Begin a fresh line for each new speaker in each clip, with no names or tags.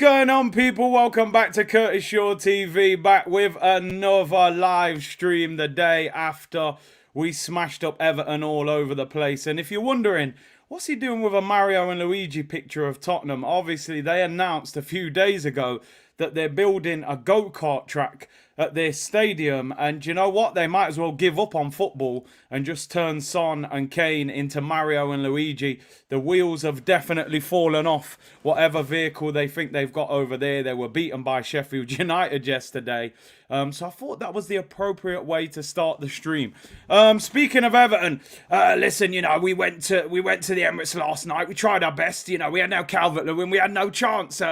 going on, people? Welcome back to Curtis Shaw TV, back with another live stream the day after we smashed up Everton all over the place. And if you're wondering, what's he doing with a Mario and Luigi picture of Tottenham? Obviously, they announced a few days ago that they're building a go-kart track at their stadium, and you know what? They might as well give up on football and just turn Son and Kane into Mario and Luigi. The wheels have definitely fallen off whatever vehicle they think they've got over there. They were beaten by Sheffield United yesterday. So I thought that was the appropriate way to start the stream. Speaking of Everton, listen, you know, we went to the Emirates last night. We tried our best. You know, we had no Calvert-Lewin. We had no chance.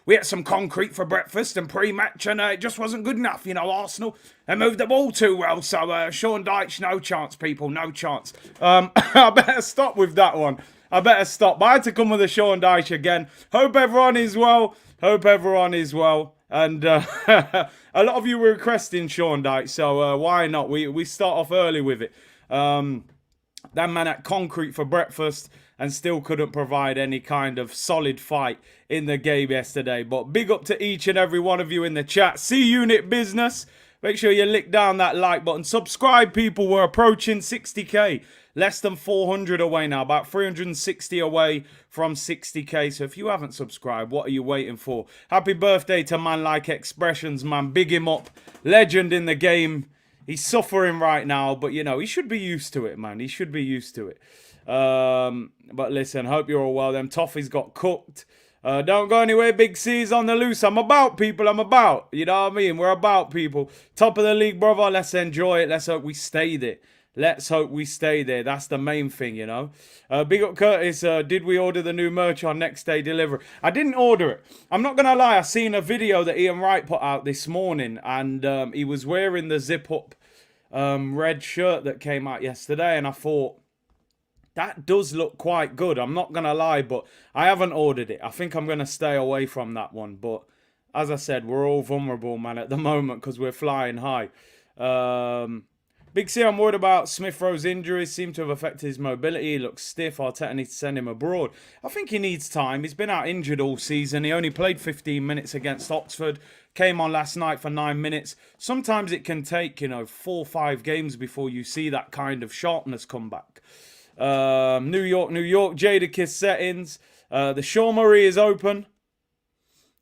We had some concrete for breakfast and pre-match, and it just wasn't good enough. You know, Arsenal, they moved the ball too well. So Sean Dyche, no chance, people, no chance. I better stop with that one. I better stop. But I had to come with a Sean Dyche again. Hope everyone is well. And a lot of you were requesting Sean Dyche, so why not? We start off early with it. That man had concrete for breakfast and still couldn't provide any kind of solid fight in the game yesterday. But big up to each and every one of you in the chat. C-Unit business. Make sure you lick down that like button. Subscribe, people. We're approaching 60k. Less than 400 away now. About 360 away from 60k. So if you haven't subscribed, what are you waiting for? Happy birthday to man like Expressions, man. Big him up. Legend in the game. He's suffering right now, but you know, he should be used to it, man. He should be used to it. But listen, hope you're all well. Them toffees got cooked. Don't go anywhere. Big C's on the loose. I'm about, people. I'm about. You know what I mean? We're about, people. Top of the league, brother. Let's enjoy it. Let's hope we stay there. Let's hope we stay there. That's the main thing, you know. Big up Curtis. Did we order the new merch on next day delivery? I didn't order it. I'm not going to lie. I seen a video that Ian Wright put out this morning, and he was wearing the zip-up red shirt that came out yesterday, and I thought, that does look quite good. I'm not going to lie, but I haven't ordered it. I think I'm going to stay away from that one. But as I said, we're all vulnerable, man, at the moment because we're flying high. Big C, I'm worried about Smith Rowe's injuries. Seem to have affected his mobility. He looks stiff. Arteta needs to send him abroad. I think he needs time. He's been out injured all season. He only played 15 minutes against Oxford. Came on last night for 9 minutes. Sometimes it can take, you know, 4 or 5 games before you see that kind of sharpness come back. New York, Jadakiss settings. The Shaw Murray is open.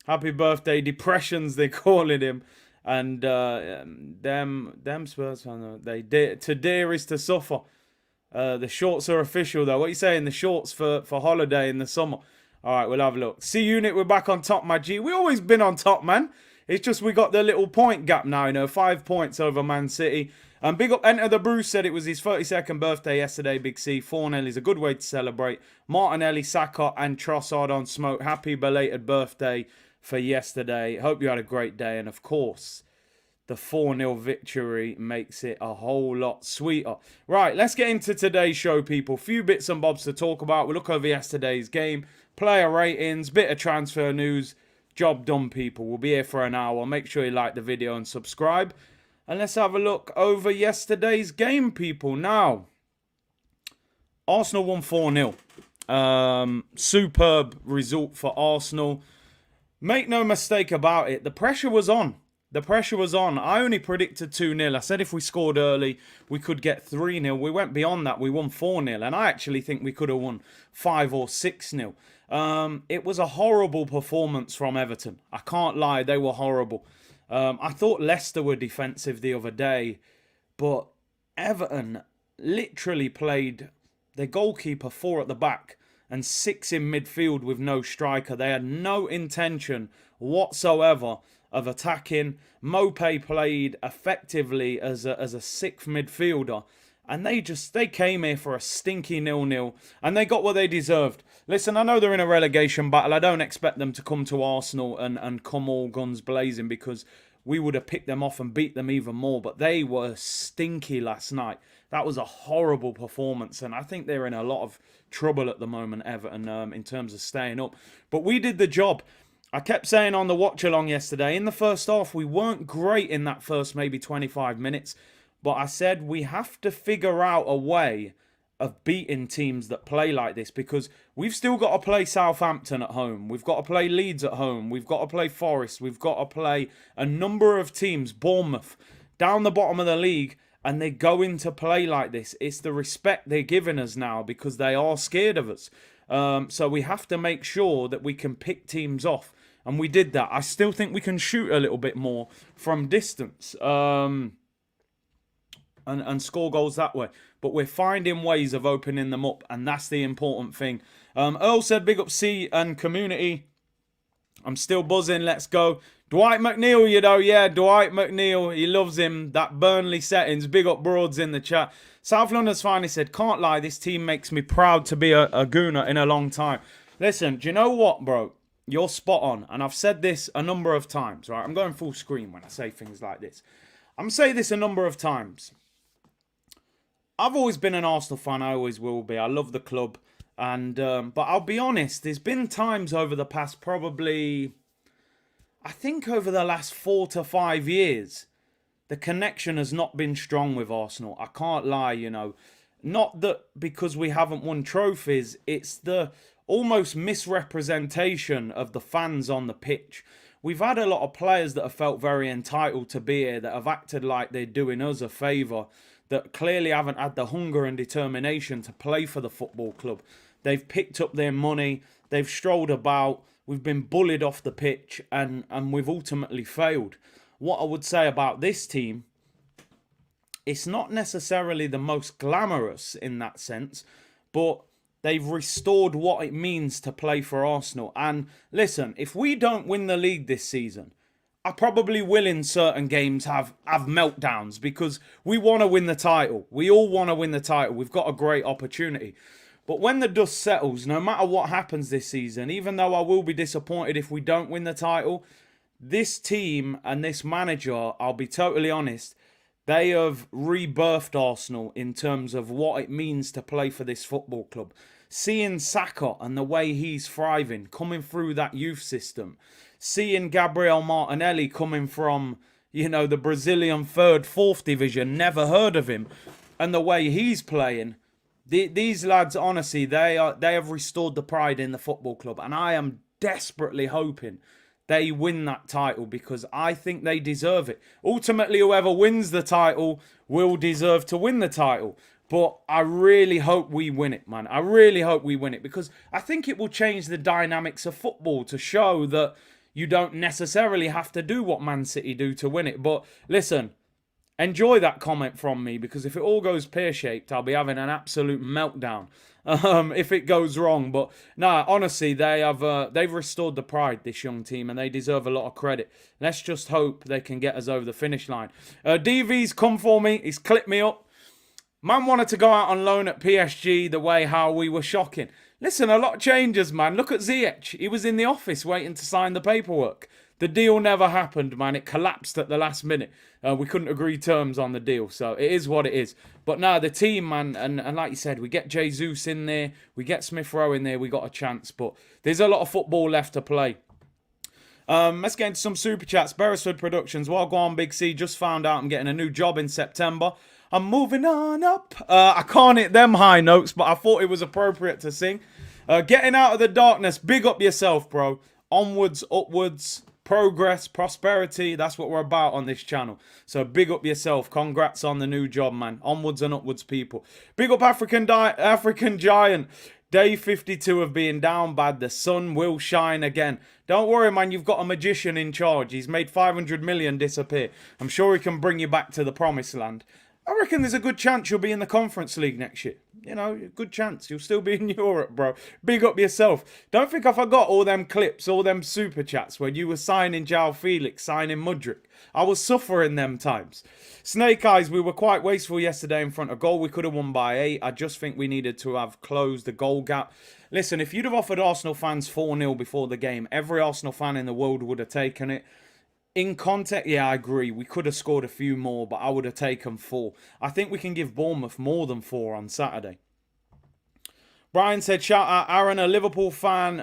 Happy birthday. Depressions, they're calling him. And them Spurs, to dare is to suffer. The shorts are official, though. What are you saying? The shorts for holiday in the summer. All right, we'll have a look. C-Unit, we're back on top, my G. We always been on top, man. It's just we got the little point gap now, you know, 5 points over Man City. And big up, Enter the Bruce said it was his 32nd birthday yesterday, Big C. 4-0 is a good way to celebrate. Martinelli, Saka and Trossard on smoke. Happy belated birthday for yesterday. Hope you had a great day. And of course, the 4-0 victory makes it a whole lot sweeter. Right, let's get into today's show, people. Few bits and bobs to talk about. We'll look over yesterday's game, player ratings, bit of transfer news. Job done, people. We'll be here for an hour. Make sure you like the video and subscribe. And let's have a look over yesterday's game, people. Now, Arsenal won 4-0. Superb result for Arsenal. Make no mistake about it. The pressure was on. The pressure was on. I only predicted 2-0. I said if we scored early, we could get 3-0. We went beyond that. We won 4-0. And I actually think we could have won 5 or 6-0. It was a horrible performance from Everton. I can't lie. They were horrible. I thought Leicester were defensive the other day. But Everton literally played their goalkeeper 4 at the back and 6 in midfield with no striker. They had no intention whatsoever of attacking. Mopé played effectively as a 6th midfielder. And they came here for a stinky 0-0. And they got what they deserved. Listen, I know they're in a relegation battle. I don't expect them to come to Arsenal and come all guns blazing, because we would have picked them off and beat them even more. But they were stinky last night. That was a horrible performance. And I think they're in a lot of trouble at the moment, Everton, in terms of staying up. But we did the job. I kept saying on the watch-along yesterday, in the first half, we weren't great in that first maybe 25 minutes. But I said we have to figure out a way of beating teams that play like this, because we've still got to play Southampton at home. We've got to play Leeds at home. We've got to play Forest. We've got to play a number of teams, Bournemouth, down the bottom of the league, and they're going to play like this. It's the respect they're giving us now because they are scared of us. So we have to make sure that we can pick teams off. And we did that. I still think we can shoot a little bit more from distance. And score goals that way. But we're finding ways of opening them up, and that's the important thing. Earl said, big up C and community. I'm still buzzing, let's go. Dwight McNeil, you know, yeah, Dwight McNeil, he loves him. That Burnley settings, big up Broads in the chat. South London's finally said, can't lie, this team makes me proud to be a Gooner in a long time. Listen, do you know what, bro? You're spot on, and I've said this a number of times, right? I'm going full screen when I say things like this. I'm saying this a number of times. I've always been an Arsenal fan. I always will be. I love the club. And but I'll be honest, there's been times over the past probably, I think over the last 4 to 5 years, the connection has not been strong with Arsenal. I can't lie, you know. Not that because we haven't won trophies, it's the almost misrepresentation of the fans on the pitch. We've had a lot of players that have felt very entitled to be here, that have acted like they're doing us a favour, that clearly haven't had the hunger and determination to play for the football club. They've picked up their money, they've strolled about, we've been bullied off the pitch, and we've ultimately failed. What I would say about this team, it's not necessarily the most glamorous in that sense, but they've restored what it means to play for Arsenal. And listen, if we don't win the league this season, I probably will in certain games have meltdowns because we want to win the title. We all want to win the title. We've got a great opportunity. But when the dust settles, no matter what happens this season, even though I will be disappointed if we don't win the title, this team and this manager, I'll be totally honest, they have rebirthed Arsenal in terms of what it means to play for this football club. Seeing Saka and the way he's thriving, coming through that youth system, seeing Gabriel Martinelli coming from, you know, the Brazilian 3rd, 4th division, never heard of him, and the way he's playing, these lads, honestly, they have restored the pride in the football club, and I am desperately hoping they win that title because I think they deserve it. Ultimately, whoever wins the title will deserve to win the title. But I really hope we win it, man. I really hope we win it because I think it will change the dynamics of football to show that you don't necessarily have to do what Man City do to win it. But listen, enjoy that comment from me because if it all goes pear-shaped, I'll be having an absolute meltdown if it goes wrong. But nah, honestly, they've restored the pride, this young team, and they deserve a lot of credit. Let's just hope they can get us over the finish line. DV's come for me. He's clipped me up. Man wanted to go out on loan at PSG the way how we were shocking. Listen, a lot changes, man. Look at Ziyech. He was in the office waiting to sign the paperwork. The deal never happened, man. It collapsed at the last minute. We couldn't agree terms on the deal, so it is what it is. But now the team, man, and like you said, we get Jesus in there, we get Smith Rowe in there, we got a chance. But there's a lot of football left to play. Let's get into some super chats. Beresford Productions. Well, go on, Big C. Just found out I'm getting a new job in September. I'm moving on up. I can't hit them high notes, but I thought it was appropriate to sing. Getting out of the darkness. Big up yourself, bro. Onwards, upwards, progress, prosperity. That's what we're about on this channel. So big up yourself. Congrats on the new job, man. Onwards and upwards, people. Big up African Giant. Day 52 of being down bad. The sun will shine again. Don't worry, man. You've got a magician in charge. He's made 500 million disappear. I'm sure he can bring you back to the promised land. I reckon there's a good chance you'll be in the Conference League next year. You know, good chance. You'll still be in Europe, bro. Big up yourself. Don't think I forgot all them clips, all them super chats when you were signing João Felix, signing Mudryk. I was suffering them times. Snake Eyes, we were quite wasteful yesterday in front of goal. We could have won by 8. I just think we needed to have closed the goal gap. Listen, if you'd have offered Arsenal fans 4-0 before the game, every Arsenal fan in the world would have taken it. In context, yeah, I agree. We could have scored a few more, but I would have taken 4. I think we can give Bournemouth more than 4 on Saturday. Brian said, shout out Aaron, a Liverpool fan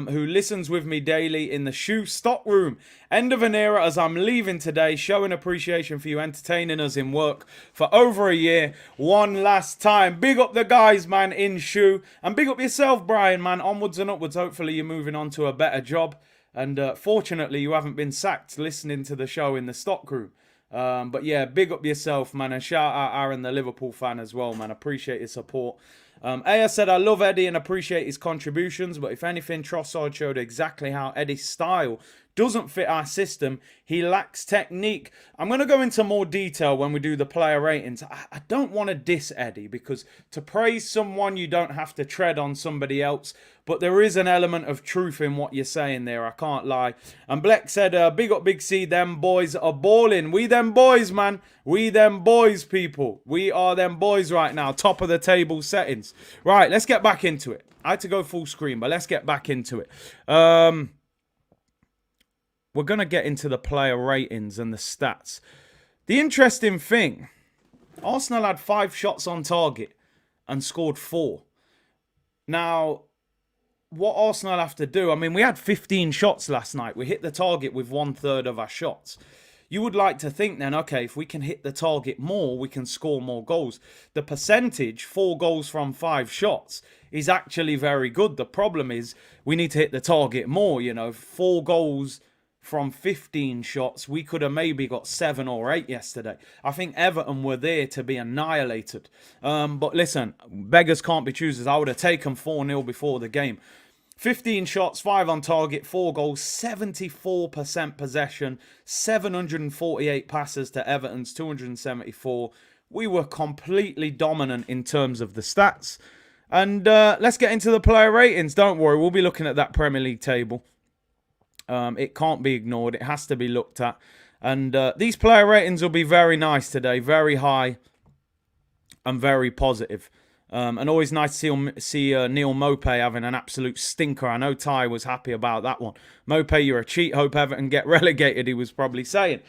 who listens with me daily in the shoe stock room. End of an era as I'm leaving today. Showing appreciation for you entertaining us in work for over a year. One last time. Big up the guys, man, in shoe. And big up yourself, Brian, man. Onwards and upwards. Hopefully you're moving on to a better job. And fortunately, you haven't been sacked listening to the show in the stock room. But yeah, big up yourself, man. And shout out Aaron, the Liverpool fan as well, man. Appreciate your support. Aya said, I love Eddie and appreciate his contributions, but if anything, Trossard showed exactly how Eddie's style doesn't fit our system. He lacks technique. I'm going to go into more detail when we do the player ratings. I don't want to diss Eddie, because to praise someone, you don't have to tread on somebody else. But there is an element of truth in what you're saying there. I can't lie. And Bleck said, big up Big C, them boys are balling. We them boys, man. We them boys, people. We are them boys right now. Top of the table settings. Right, let's get back into it. I had to go full screen, but let's get back into it. We're going to get into the player ratings and the stats. The interesting thing, Arsenal had 5 shots on target and scored 4. Now, what Arsenal have to do, I mean, we had 15 shots last night. We hit the target with 1/3 of our shots. You would like to think then, okay, if we can hit the target more, we can score more goals. The percentage, 4 goals from 5 shots, is actually very good. The problem is we need to hit the target more, 4 goals from 15 shots. We could have maybe got 7 or 8 yesterday. I think Everton were there to be annihilated. But listen, beggars can't be choosers. I would have taken 4-0 before the game. 15 shots, 5 on target, 4 goals, 74% possession, 748 passes to Everton's 274. We were completely dominant in terms of the stats. And let's get into the player ratings. Don't worry, we'll be looking at that Premier League table. It can't be ignored. It has to be looked at. And these player ratings will be very nice today. Very high and very positive. And always nice to see Neil Mope having an absolute stinker. I know Ty was happy about that one. Mope, you're a cheat. Hope Everton get relegated, he was probably saying.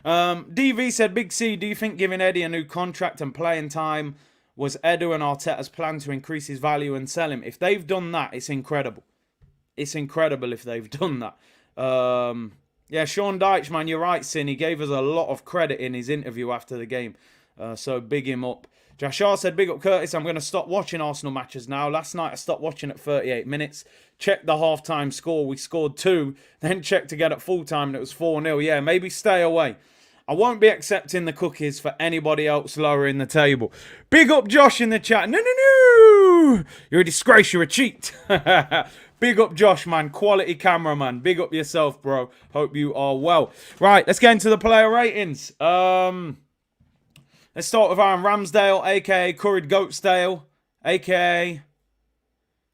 DV said, Big C, do you think giving Eddie a new contract and playing time was Edu and Arteta's plan to increase his value and sell him? If they've done that, it's incredible. It's incredible if they've done that. Yeah, Sean Dyche, man, you're right, Sin. He gave us a lot of credit in his interview after the game. So big him up. Jashar said, big up Curtis, I'm going to stop watching Arsenal matches now. Last night I stopped watching at 38 minutes. Checked the half-time score. We scored 2. Then checked again at full-time and it was 4-0. Yeah, maybe stay away. I won't be accepting the cookies for anybody else lower in the table. Big up Josh in the chat. No. You're a disgrace. You're a cheat. Big up Josh, man. Quality cameraman. Big up yourself, bro. Hope you are well. Right, let's get into the player ratings. Let's start with Aaron Ramsdale, a.k.a. Curried Goatsdale, a.k.a.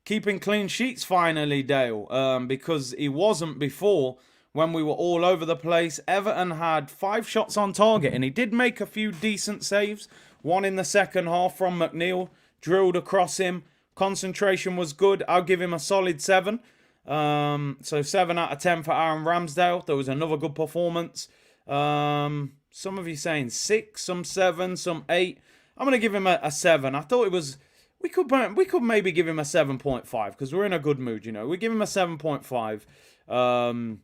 keeping clean sheets finally, Dale, because he wasn't before when we were all over the place. Everton had 5 shots on target, and he did make a few decent saves. One in the second half from McNeil, drilled across him. Concentration was good. I'll give him a solid 7. So 7 out of 10 for Aaron Ramsdale. There was another good performance. Some of you saying 6, some 7, some 8. I'm going to give him a 7. I thought it was... We could maybe give him a 7.5 because we're in a good mood, We give him a 7.5.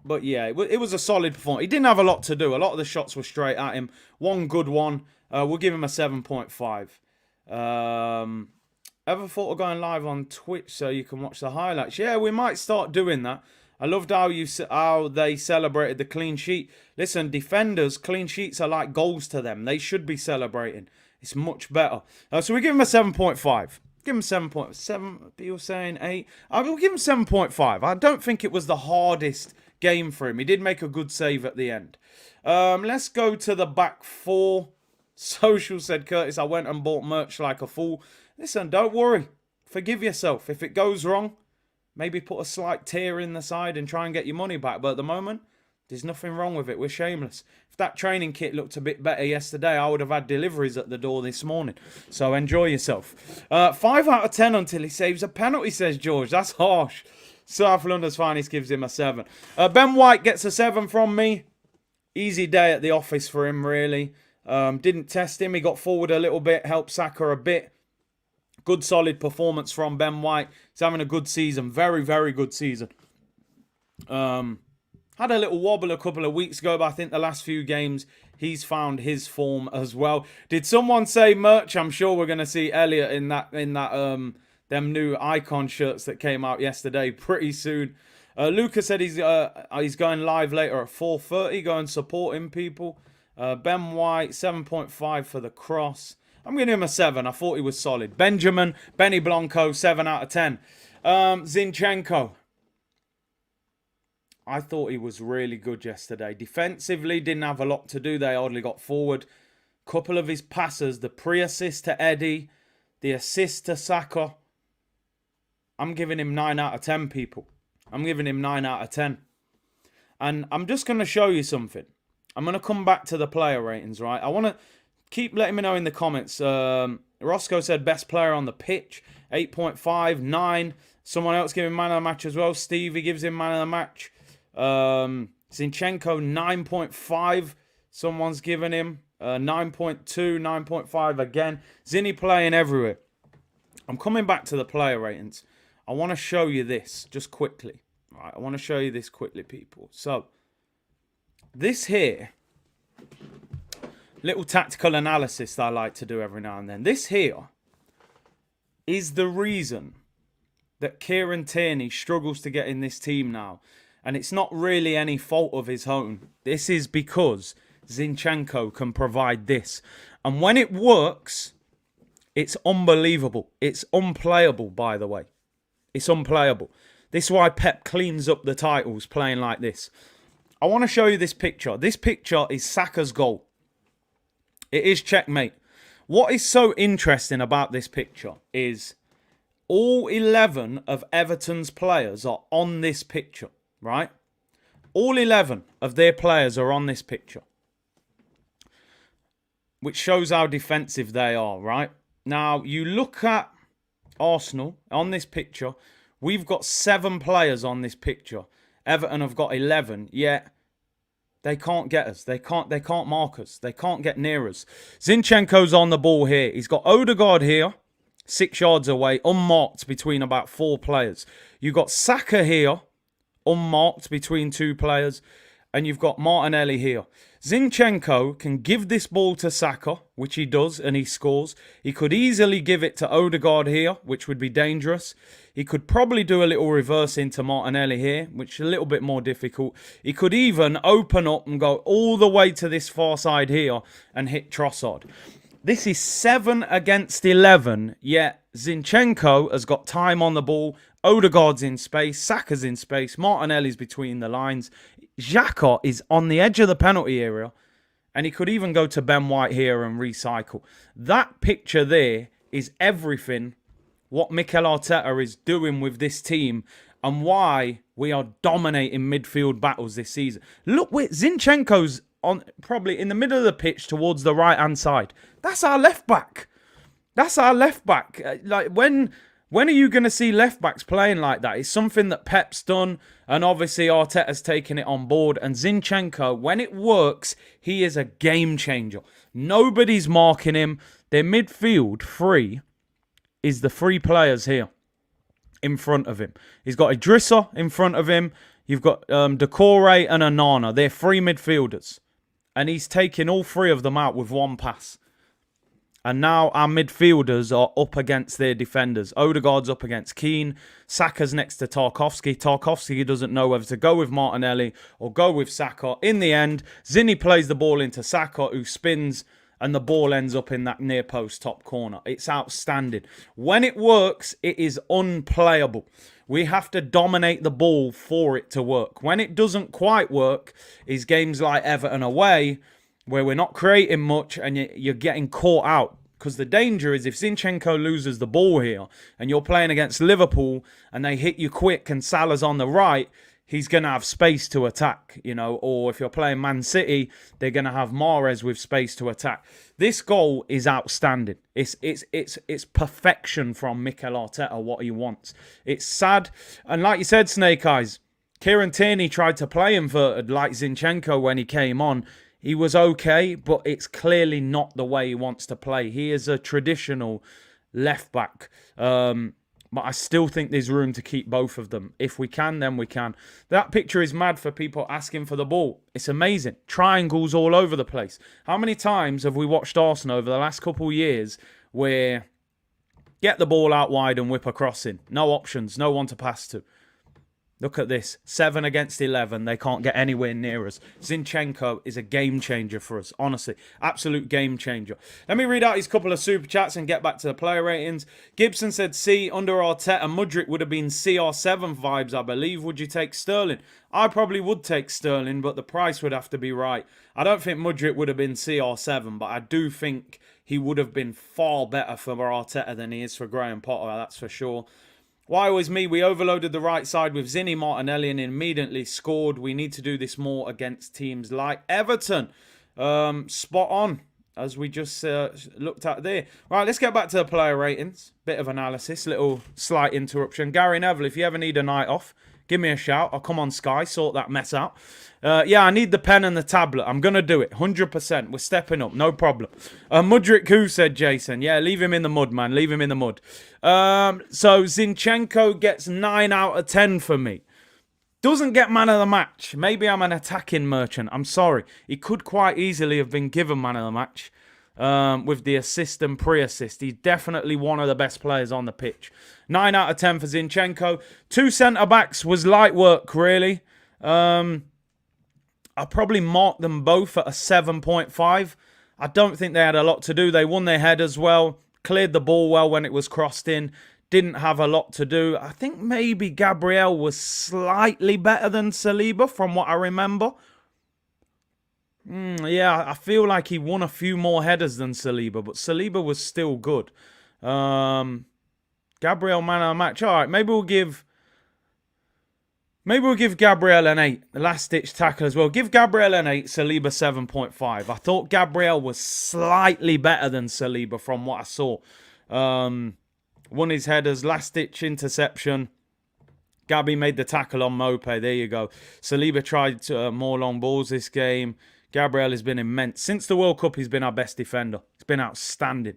But yeah, it was a solid performance. He didn't have a lot to do. A lot of the shots were straight at him. One good one. We'll give him a 7.5. Ever thought of going live on Twitch so you can watch the highlights? Yeah, we might start doing that. I loved how they celebrated the clean sheet. Listen, defenders, clean sheets are like goals to them. They should be celebrating. It's much better. So we give him a 7.5. Give him 7.7. People saying 8. I will give him 7.5. I don't think it was the hardest game for him. He did make a good save at the end. Let's go to the back 4. Social said, Curtis, I went and bought merch like a fool. Listen, don't worry. Forgive yourself. If it goes wrong, maybe put a slight tear in the side and try and get your money back. But at the moment, there's nothing wrong with it. We're shameless. If that training kit looked a bit better yesterday, I would have had deliveries at the door this morning. So enjoy yourself. 5 out of 10 until he saves a penalty, says George. That's harsh. South London's Finest gives him a 7. Ben White gets a 7 from me. Easy day at the office for him, really. Didn't test him. He got forward a little bit, helped Saka a bit. Good, solid performance from Ben White. He's having a good season. Very, very good season. Had a little wobble a couple of weeks ago, but I think the last few games he's found his form as well. Did someone say merch? I'm sure we're going to see Elliot in that them new icon shirts that came out yesterday pretty soon. Lucas said he's going live later at 4:30. Go and support him, people. Ben White 7.5 for the cross. I'm giving him a 7. I thought he was solid. Benny Blanco 7 out of 10. Zinchenko. I thought he was really good yesterday. Defensively, didn't have a lot to do. They hardly got forward. Couple of his passes, the pre-assist to Eddie, the assist to Saka. I'm giving him 9 out of 10, people. I'm giving him 9 out of 10. And I'm just going to show you something. I'm going to come back to the player ratings, right? I want to keep letting me know in the comments. Roscoe said best player on the pitch. 8.5, 9. Someone else giving man of the match as well. Stevie gives him man of the match. Zinchenko 9.5. Someone's given him 9.2, 9.5 again. Zinny playing everywhere. I'm coming back to the player ratings. I want to show you this just quickly. Right, I want to show you this quickly, people. So, this here, little tactical analysis that I like to do every now and then. This here is the reason that Kieran Tierney struggles to get in this team now. And it's not really any fault of his own. This is because Zinchenko can provide this. And when it works, it's unbelievable. It's unplayable, by the way. It's unplayable. This is why Pep cleans up the titles playing like this. I want to show you this picture. This picture is Saka's goal. It is checkmate. What is so interesting about this picture is all 11 of Everton's players are on this picture. Right? All 11 of their players are on this picture. Which shows how defensive they are, right? Now, you look at Arsenal on this picture. We've got 7 players on this picture. Everton have got 11, yet they can't get us. They can't mark us. They can't get near us. Zinchenko's on the ball here. He's got Odegaard here, 6 yards away, unmarked between about 4 players. You've got Saka here, unmarked between 2 players, and you've got Martinelli here. Zinchenko can give this ball to Saka, which he does, and he scores. He could easily give it to Odegaard here, which would be dangerous. He could probably do a little reverse into Martinelli here, which is a little bit more difficult. He could even open up and go all the way to this far side here and hit Trossard. This is 7 against 11, yet Zinchenko has got time on the ball. Odegaard's in space, Saka's in space, Martinelli's between the lines. Xhaka is on the edge of the penalty area, and he could even go to Ben White here and recycle. That picture there is everything what Mikel Arteta is doing with this team and why we are dominating midfield battles this season. Look, Zinchenko's on probably in the middle of the pitch towards the right-hand side. That's our left back. That's our left back. Like when are you going to see left backs playing like that? It's something that Pep's done, and obviously Arteta's taken it on board. And Zinchenko, when it works, he is a game changer. Nobody's marking him. Their midfield free is the 3 players here in front of him. He's got Idrissa in front of him. You've got Decore and Onana. They're 3 midfielders. And he's taking all 3 of them out with 1 pass. And now our midfielders are up against their defenders. Odegaard's up against Keane. Saka's next to Tarkowski. Tarkowski doesn't know whether to go with Martinelli or go with Saka. In the end, Zinny plays the ball into Saka, who spins, and the ball ends up in that near post top corner. It's outstanding. When it works, it is unplayable. We have to dominate the ball for it to work. When it doesn't quite work, is games like Everton away, where we're not creating much and you're getting caught out. Because the danger is if Zinchenko loses the ball here and you're playing against Liverpool and they hit you quick and Salah's on the right, he's going to have space to attack, you know. Or if you're playing Man City, they're going to have Mahrez with space to attack. This goal is outstanding. It's perfection from Mikel Arteta, what he wants. It's sad. And like you said, Snake Eyes, Kieran Tierney tried to play inverted like Zinchenko when he came on. He was okay, but it's clearly not the way he wants to play. He is a traditional left back. But I still think there's room to keep both of them. If we can, then we can. That picture is mad for people asking for the ball. It's amazing. Triangles all over the place. How many times have we watched Arsenal over the last couple of years where get the ball out wide and whip a crossing? No options, no one to pass to. Look at this. 7 against 11. They can't get anywhere near us. Zinchenko is a game changer for us. Honestly. Absolute game changer. Let me read out his couple of super chats and get back to the player ratings. Gibson said C. Under Arteta, Mudryk would have been CR7 vibes, I believe. Would you take Sterling? I probably would take Sterling, but the price would have to be right. I don't think Mudryk would have been CR7, but I do think he would have been far better for Arteta than he is for Graham Potter. That's for sure. Why was me? We overloaded the right side with Zinny, Martinelli and immediately scored. We need to do this more against teams like Everton. Spot on, as we just looked at there. Right, let's get back to the player ratings. Bit of analysis, little slight interruption. Gary Neville, if you ever need a night off, give me a shout. I'll come on Sky, sort that mess out. Yeah, I need the pen and the tablet. I'm going to do it. 100%. We're stepping up. No problem. Mudryk who, said Jason. Yeah, leave him in the mud, man. Leave him in the mud. So Zinchenko gets 9 out of 10 for me. Doesn't get man of the match. Maybe I'm an attacking merchant. I'm sorry. He could quite easily have been given man of the match with the assist and pre-assist. He's definitely one of the best players on the pitch. 9 out of 10 for Zinchenko. 2 centre-backs was light work, really. I probably marked them both at a 7.5. I don't think they had a lot to do. They won their headers well, cleared the ball well when it was crossed in, didn't have a lot to do. I think maybe Gabriel was slightly better than Saliba from what I remember. Yeah, I feel like he won a few more headers than Saliba, but Saliba was still good. Gabriel man of the match. All right, maybe we'll give Gabriel an 8. The last-ditch tackle as well. Give Gabriel an 8, Saliba 7.5. I thought Gabriel was slightly better than Saliba from what I saw. Won his headers, last-ditch interception. Gabby made the tackle on Mope. There you go. Saliba tried more long balls this game. Gabriel has been immense. Since the World Cup, he's been our best defender. He's been outstanding.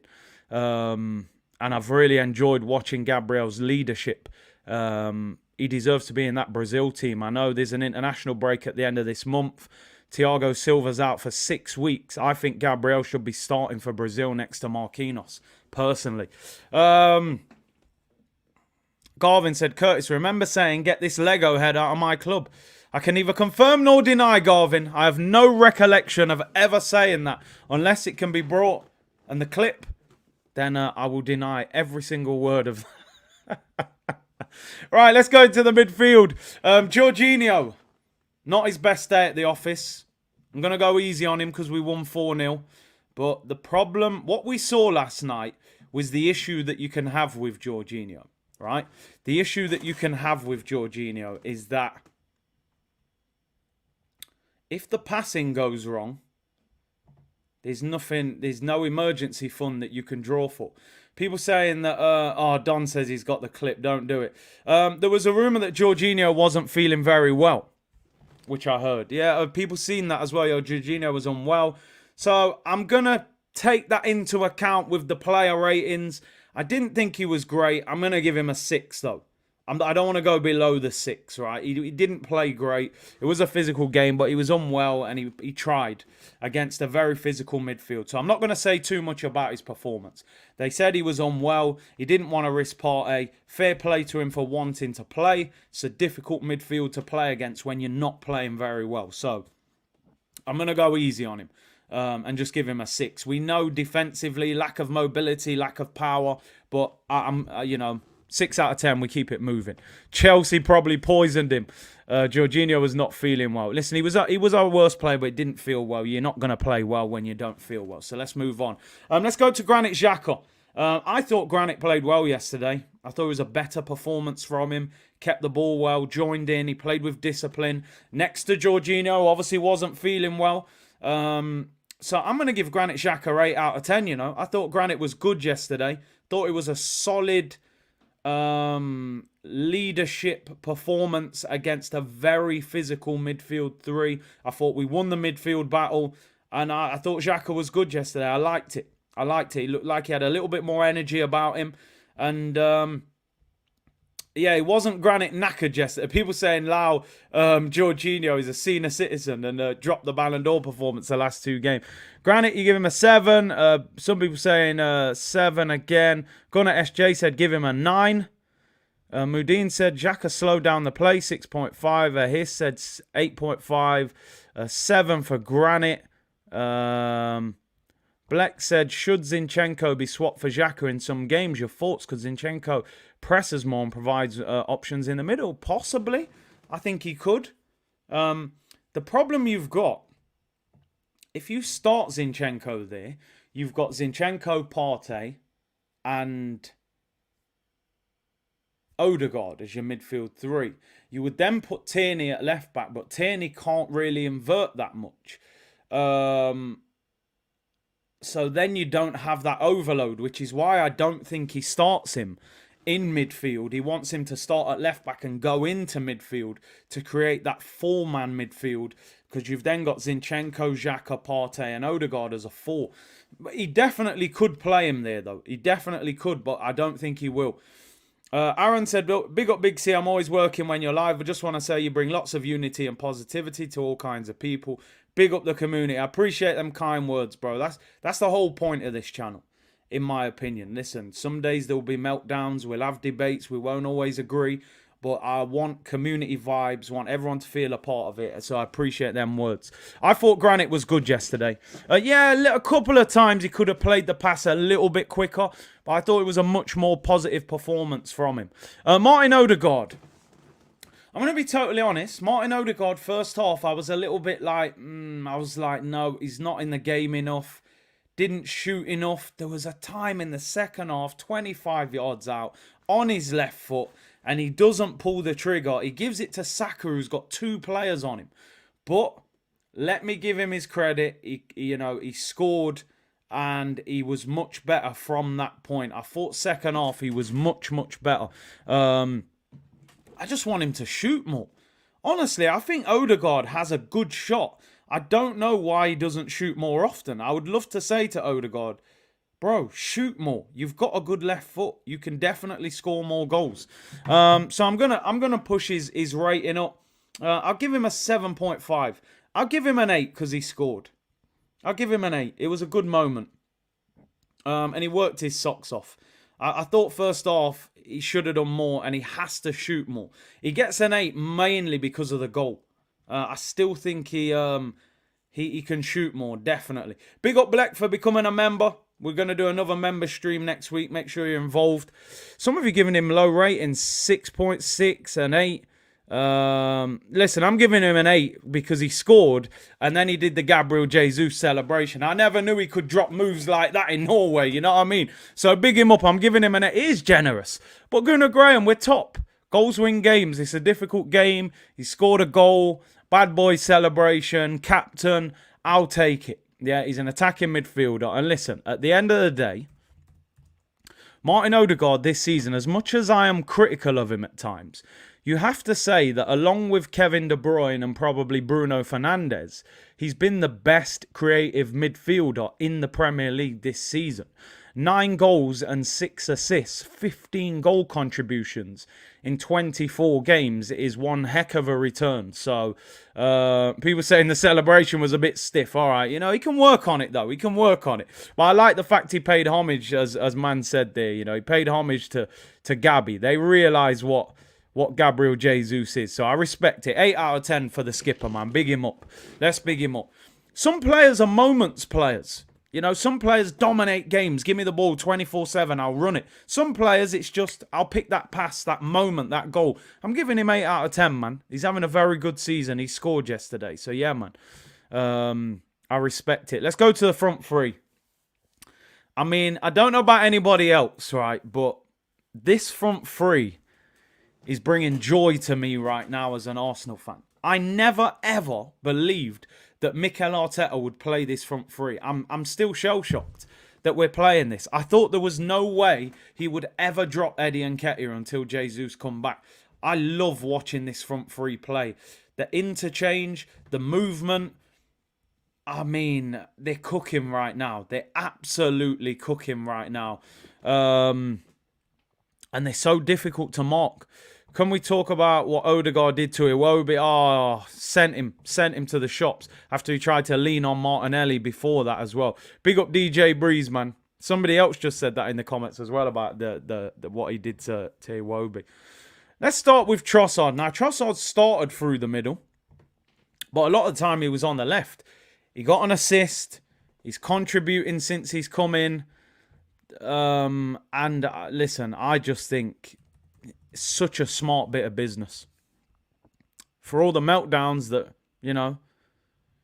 And I've really enjoyed watching Gabriel's leadership. He deserves to be in that Brazil team. I know there's an international break at the end of this month. Thiago Silva's out for 6 weeks. I think Gabriel should be starting for Brazil next to Marquinhos, personally. Garvin said, Curtis, remember saying, get this Lego head out of my club. I can neither confirm nor deny, Garvin. I have no recollection of ever saying that. Unless it can be brought and the clip, then I will deny every single word of that. Right, let's go to the midfield. Jorginho, not his best day at the office. I'm going to go easy on him because we won 4-0. But the problem, what we saw last night was the issue that you can have with Jorginho, right? The issue that you can have with Jorginho is that if the passing goes wrong, there's no emergency fund that you can draw for. People saying that, Don says he's got the clip, don't do it. There was a rumour that Jorginho wasn't feeling very well, which I heard. Yeah, people seen that as well. Jorginho was unwell. So I'm going to take that into account with the player ratings. I didn't think he was great. I'm going to give him a 6, though. I don't want to go below the 6, right? He didn't play great. It was a physical game, but he was unwell and he tried against a very physical midfield. So I'm not going to say too much about his performance. They said he was unwell. He didn't want to risk Partey. Fair play to him for wanting to play. It's a difficult midfield to play against when you're not playing very well. So I'm going to go easy on him and just give him a 6. We know defensively, lack of mobility, lack of power, but I'm 6 out of 10, we keep it moving. Chelsea probably poisoned him. Jorginho was not feeling well. Listen, he was our worst player, but he didn't feel well. You're not going to play well when you don't feel well. So let's move on. Let's go to Granit Xhaka. I thought Granit played well yesterday. I thought it was a better performance from him. Kept the ball well, joined in. He played with discipline. Next to Jorginho, obviously wasn't feeling well. So I'm going to give Granit Xhaka 8 out of 10, I thought Granit was good yesterday. Thought it was a solid leadership performance against a very physical midfield 3. I thought we won the midfield battle, and I thought Xhaka was good yesterday. I liked it. I liked it. He looked like he had a little bit more energy about him. And yeah, he wasn't Granit knackered yesterday. People saying Lau Jorginho is a senior citizen and dropped the Ballon d'Or performance the last 2 games. Granit, you give him a 7. Some people saying 7 again. Gunnar SJ said give him a 9. Mudine said Xhaka slowed down the play, 6.5. Hiss said 8.5. 7 for Granit. Bleck said, should Zinchenko be swapped for Xhaka in some games? Your thoughts? Because Zinchenko presses more and provides options in the middle. Possibly. I think he could. The problem you've got, if you start Zinchenko there, you've got Zinchenko, Partey, and Odegaard as your midfield 3. You would then put Tierney at left back, but Tierney can't really invert that much. So then you don't have that overload, which is why I don't think he starts him in midfield. He wants him to start at left back and go into midfield to create that 4-man midfield, because you've then got Zinchenko, Xhaka, Partey and Odegaard as a 4. He definitely could play him there, though. He definitely could, but I don't think he will. Aaron said, big up Big C, I'm always working when you're live. I just want to say you bring lots of unity and positivity to all kinds of people. Big up the community. I appreciate them kind words, bro. That's the whole point of this channel, in my opinion. Listen, some days there will be meltdowns. We'll have debates. We won't always agree. But I want community vibes. Want everyone to feel a part of it. So I appreciate them words. I thought Granit was good yesterday. Yeah, a couple of times he could have played the pass a little bit quicker. But I thought it was a much more positive performance from him. Martin Odegaard. I'm going to be totally honest. Martin Odegaard, first half, I was a little bit like, no, he's not in the game enough. Didn't shoot enough. There was a time in the second half, 25 yards out, on his left foot, and he doesn't pull the trigger. He gives it to Saka, who's got 2 players on him. But let me give him his credit. He scored, and he was much better from that point. I thought second half he was much, much better. I just want him to shoot more. Honestly, I think Odegaard has a good shot. I don't know why he doesn't shoot more often. I would love to say to Odegaard, bro, shoot more. You've got a good left foot. You can definitely score more goals. So I'm gonna push his rating up. I'll give him a 7.5. I'll give him an 8 because he scored. I'll give him an 8. It was a good moment. And he worked his socks off. I thought first half he should have done more, and he has to shoot more. He gets an 8 mainly because of the goal. I still think he can shoot more, definitely. Big up Black for becoming a member. We're going to do another member stream next week. Make sure you're involved. Some of you giving him low ratings, 6.6 and 8. Listen, I'm giving him an 8 because he scored and then he did the Gabriel Jesus celebration. I never knew he could drop moves like that in Norway, you know what I mean? So big him up. I'm giving him an 8. It is generous. But Gunnar Graham, we're top. Goals win games. It's a difficult game. He scored a goal. Bad boy celebration. Captain. I'll take it. Yeah, he's an attacking midfielder. And listen, at the end of the day, Martin Odegaard this season, as much as I am critical of him at times, you have to say that along with Kevin De Bruyne and probably Bruno Fernandes, he's been the best creative midfielder in the Premier League this season. 9 goals and 6 assists, 15 goal contributions in 24 games is one heck of a return. So, people saying the celebration was a bit stiff. All right, he can work on it, though. He can work on it. But I like the fact he paid homage, as Man said there. He paid homage to Gabby. They realise what Gabriel Jesus is. So I respect it. 8 out of 10 for the skipper, man. Big him up. Let's big him up. Some players are moments players. Some players dominate games. Give me the ball 24/7. I'll run it. Some players, it's just, I'll pick that pass, that moment, that goal. I'm giving him 8 out of 10, man. He's having a very good season. He scored yesterday. So, yeah, man. I respect it. Let's go to the front three. I mean, I don't know about anybody else, right? But this front three is bringing joy to me right now as an Arsenal fan. I never, ever believed that Mikel Arteta would play this front three. I'm still shell-shocked that we're playing this. I thought there was no way he would ever drop Eddie Nketiah until Jesus come back. I love watching this front three play. The interchange, the movement. I mean, they're cooking right now. They're absolutely cooking right now. And they're so difficult to mark. Can we talk about what Odegaard did to Iwobi? Oh, sent him to the shops after he tried to lean on Martinelli before that as well. Big up DJ Breeze, man. Somebody else just said that in the comments as well about the what he did to Iwobi. Let's start with Trossard. Now, Trossard started through the middle, but a lot of the time he was on the left. He got an assist. He's contributing since he's come in. Listen, I just think it's such a smart bit of business. For all the meltdowns that,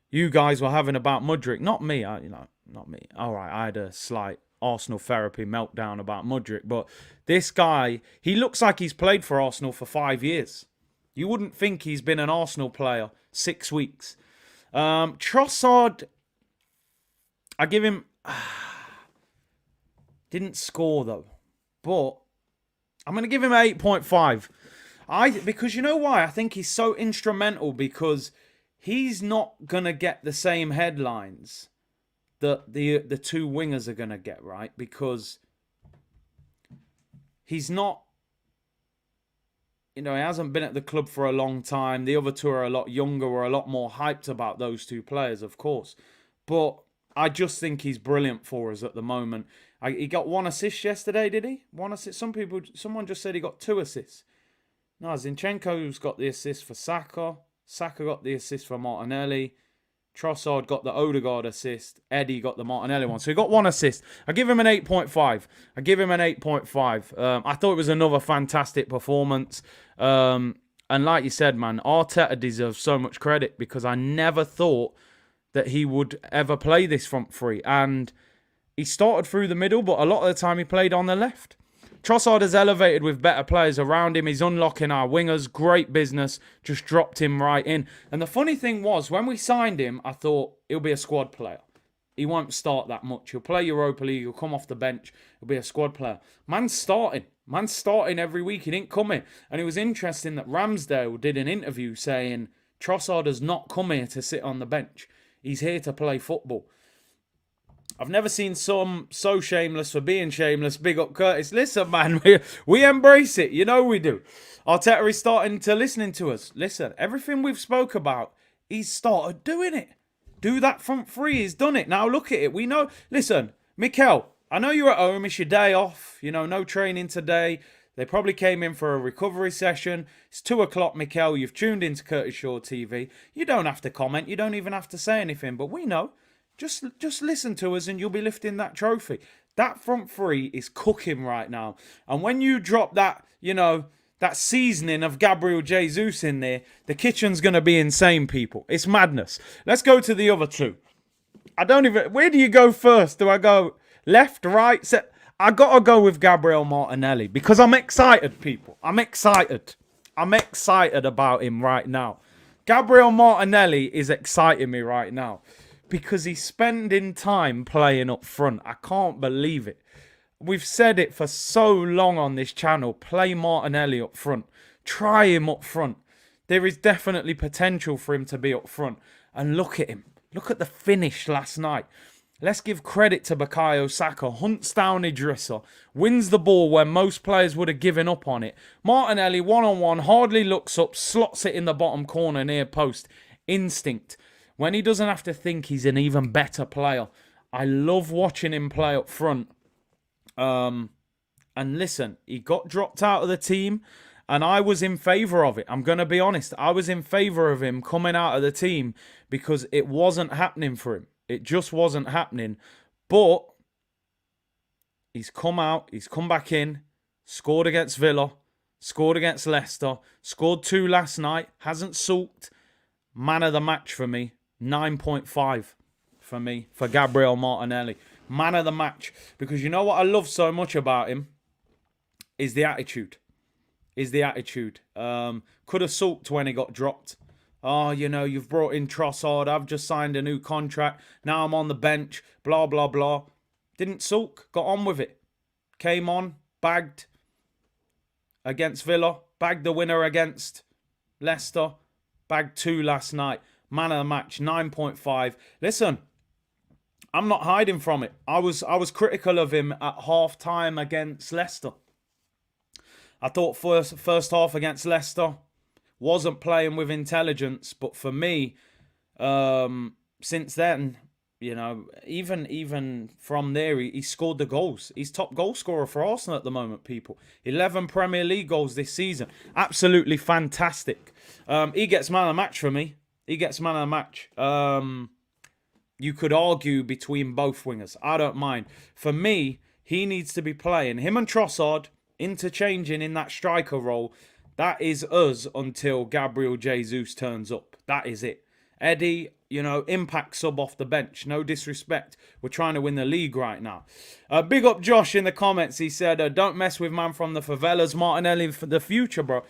you guys were having about Mudryk. Not me, not me. All right, I had a slight Arsenal therapy meltdown about Mudryk. But this guy, he looks like he's played for Arsenal for 5 years. You wouldn't think he's been an Arsenal player 6 weeks. Trossard, I give him... didn't score, though. But I'm going to give him an 8.5. Because you know why? I think he's so instrumental because he's not going to get the same headlines that the two wingers are going to get, right? Because he's not... he hasn't been at the club for a long time. The other two are a lot younger. We're a lot more hyped about those two players, of course. But I just think he's brilliant for us at the moment. He got 1 assist yesterday, did he? 1 assist. Someone just said he got 2 assists. No, Zinchenko's got the assist for Saka. Saka got the assist for Martinelli. Trossard got the Odegaard assist. Eddie got the Martinelli one. So he got 1 assist. I give him an 8.5. I thought it was another fantastic performance. And like you said, man, Arteta deserves so much credit because I never thought that he would ever play this front three. And he started through the middle, but a lot of the time he played on the left. Trossard has elevated with better players around him. He's unlocking our wingers. Great business. Just dropped him right in. And the funny thing was, when we signed him, I thought he'll be a squad player. He won't start that much. He'll play Europa League. He'll come off the bench. He'll be a squad player. Man's starting every week. He didn't come in. And it was interesting that Ramsdale did an interview saying, Trossard has not come here to sit on the bench. He's here to play football. I've never seen some so shameless for being shameless. Big up Curtis. Listen, man, we embrace it. You know we do. Arteta is starting to listening to us. Listen, everything we've spoke about, he's started doing it. Do that front three. He's done it. Now look at it. We know. Listen, Mikel, I know you're at home. It's your day off. No training today. They probably came in for a recovery session. It's 2 o'clock, Mikel. You've tuned into Curtis Shaw TV. You don't have to comment. You don't even have to say anything. But we know. Just listen to us and you'll be lifting that trophy. That front three is cooking right now. And when you drop that, that seasoning of Gabriel Jesus in there, the kitchen's going to be insane, people. It's madness. Let's go to the other two. Where do you go first? Do I go left, right? I got to go with Gabriel Martinelli because I'm excited, people. I'm excited about him right now. Gabriel Martinelli is exciting me right now. Because he's spending time playing up front. I can't believe it. We've said it for so long on this channel. Play Martinelli up front. Try him up front. There is definitely potential for him to be up front. And look at him. Look at the finish last night. Let's give credit to Bukayo Saka. Hunts down Idrissa. Wins the ball when most players would have given up on it. Martinelli, one-on-one, hardly looks up. Slots it in the bottom corner near post. Instinct. When he doesn't have to think, he's an even better player. I love watching him play up front. And listen, he got dropped out of the team, and I was in favour of it. I'm going to be honest. I was in favour of him coming out of the team because it wasn't happening for him. It just wasn't happening. But he's come out, he's come back in, scored against Villa, scored against Leicester, scored 2 last night, hasn't sulked. Man of the match for me. 9.5 for me, for Gabriel Martinelli. Man of the match. Because you know what I love so much about him? Is the attitude. Could have sulked when he got dropped. Oh, you've brought in Trossard. I've just signed a new contract. Now I'm on the bench. Blah, blah, blah. Didn't sulk. Got on with it. Came on. Bagged against Villa. Bagged the winner against Leicester. Bagged 2 last night. Man of the match, 9.5. Listen, I'm not hiding from it. I was critical of him at half-time against Leicester. I thought first half against Leicester wasn't playing with intelligence, but for me, since then, you know, even from there, he scored the goals. He's top goal scorer for Arsenal at the moment, people. 11 Premier League goals this season. Absolutely fantastic. He gets man of the match for me. He gets man of the match. You could argue between both wingers. I don't mind. For me, he needs to be playing. Him and Trossard interchanging in that striker role. That is us until Gabriel Jesus turns up. That is it. Eddie, you know, impact sub off the bench. No disrespect. We're trying to win the league right now. Big up Josh in the comments. He said, don't mess with man from the favelas. Martinelli for the future, bro.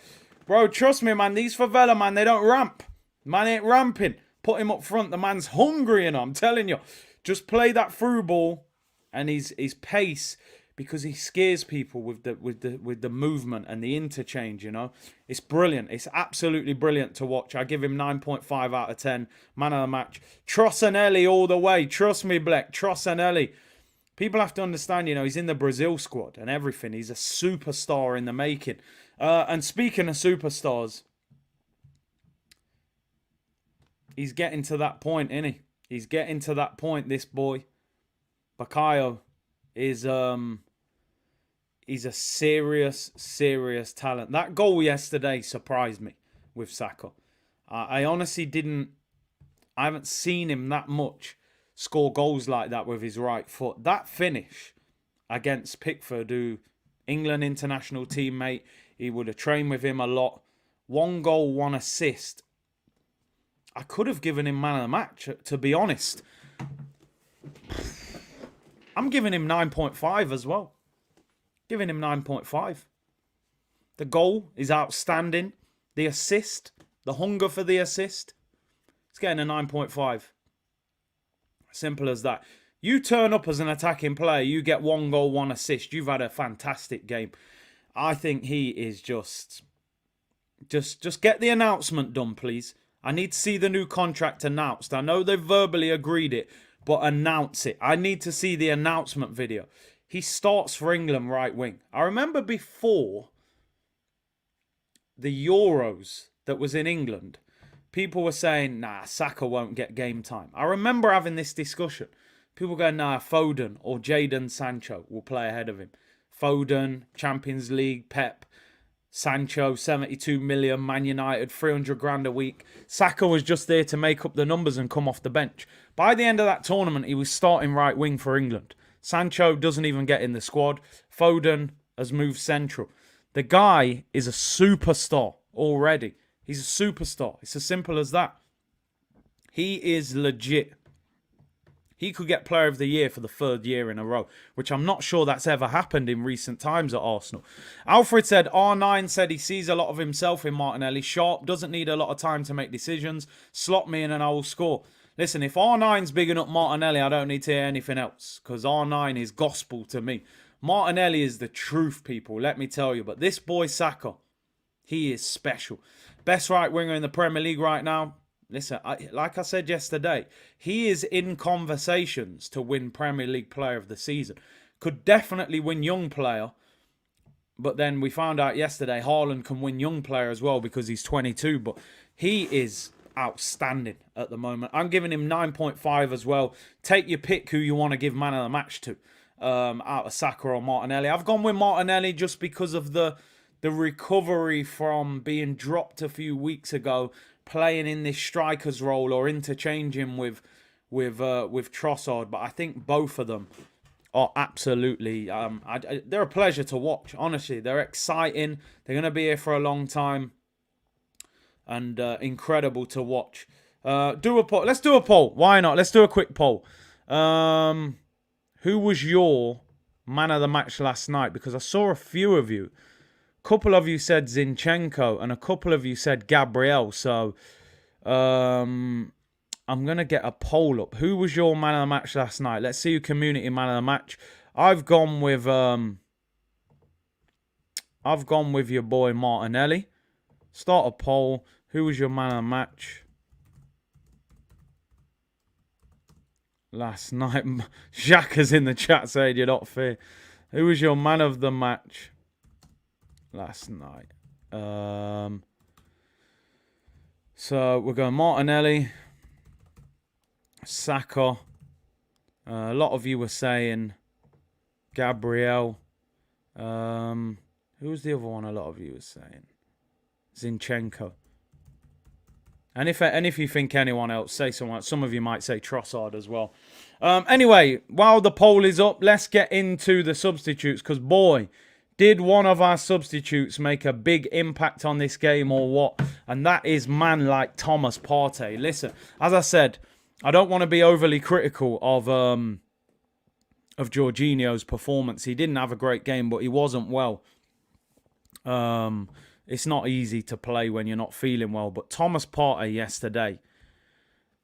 Bro, trust me, man. These favela, man, they don't ramp. Man ain't ramping. Put him up front. The man's hungry, and I'm telling you. Just play that through ball and his pace, because he scares people with the movement and the interchange, you know. It's brilliant. It's absolutely brilliant to watch. I give him 9.5 out of 10. Man of the match. Trossard all the way. Trust me, Black. Trossard. People have to understand, you know, he's in the Brazil squad and everything. He's a superstar in the making. And speaking of superstars, he's getting to that point, isn't he? He's getting to that point, this boy. Bakayo is he's a serious talent. That goal yesterday surprised me with Saka. I honestly I haven't seen him that much score goals like that with his right foot. That finish against Pickford, who England international teammate, he would have trained with him a lot. 1 goal, 1 assist. I could have given him man of the match, to be honest. I'm giving him 9.5 as well. Giving him 9.5. The goal is outstanding. The assist, the hunger for the assist, it's getting a 9.5. Simple as that. You turn up as an attacking player, you get 1 goal, 1 assist. You've had a fantastic game. I think he is just get the announcement done, please. I need to see the new contract announced. I know they've verbally agreed it, but announce it. I need to see the announcement video. He starts for England right wing. I remember before the Euros that was in England, people were saying, nah, Saka won't get game time. I remember having this discussion. People going, nah, Foden or Jadon Sancho will play ahead of him. Foden, Champions League, Pep. Sancho, 72 million, Man United, 300 grand a week. Saka was just there to make up the numbers and come off the bench. By the end of that tournament, he was starting right wing for England. Sancho doesn't even get in the squad. Foden has moved central. The guy is a superstar already. He's a superstar. It's as simple as that. He is legit. He could get Player of the Year for the 3rd year in a row, which I'm not sure that's ever happened in recent times at Arsenal. Alfred said, R9 said he sees a lot of himself in Martinelli. Sharp, doesn't need a lot of time to make decisions. Slot me in and I will score. Listen, if R9's bigging up Martinelli, I don't need to hear anything else, because R9 is gospel to me. Martinelli is the truth, people, let me tell you. But this boy Saka, he is special. Best right winger in the Premier League right now. Listen, like I said yesterday, he is in conversations to win Premier League Player of the Season. Could definitely win Young Player. But then we found out yesterday Haaland can win Young Player as well because he's 22. But he is outstanding at the moment. I'm giving him 9.5 as well. Take your pick who you want to give man of the match to. Out of Saka or Martinelli. I've gone with Martinelli just because of the recovery from being dropped a few weeks ago, playing in this striker's role or interchanging with Trossard. But I think both of them are absolutely they're a pleasure to watch. Honestly, they're exciting. They're going to be here for a long time, and incredible to watch. Do a poll. Let's do a poll. Why not? Let's do a quick poll. Who was your man of the match last night? Because I saw a few of you. A couple of you said Zinchenko and a couple of you said Gabriel. So I'm going to get a poll up. Who was your man of the match last night? Let's see who community man of the match. I've gone with your boy Martinelli. Start a poll. Who was your man of the match? last night. Xhaka's in the chat saying you're not fair. Who was your man of the match last night? So we're going Martinelli, Saka. A lot of you were saying Gabriel. Who was the other one a lot of you were saying? Zinchenko. And if you think anyone else, say someone. Some of you might say Trossard as well. Anyway, while the poll is up, let's get into the substitutes. Because, boy, did one of our substitutes make a big impact on this game or what? And that is man like Thomas Partey. Listen, as I said, I don't want to be overly critical of Jorginho's performance. He didn't have a great game, but he wasn't well. It's not easy to play when you're not feeling well. But Thomas Partey yesterday,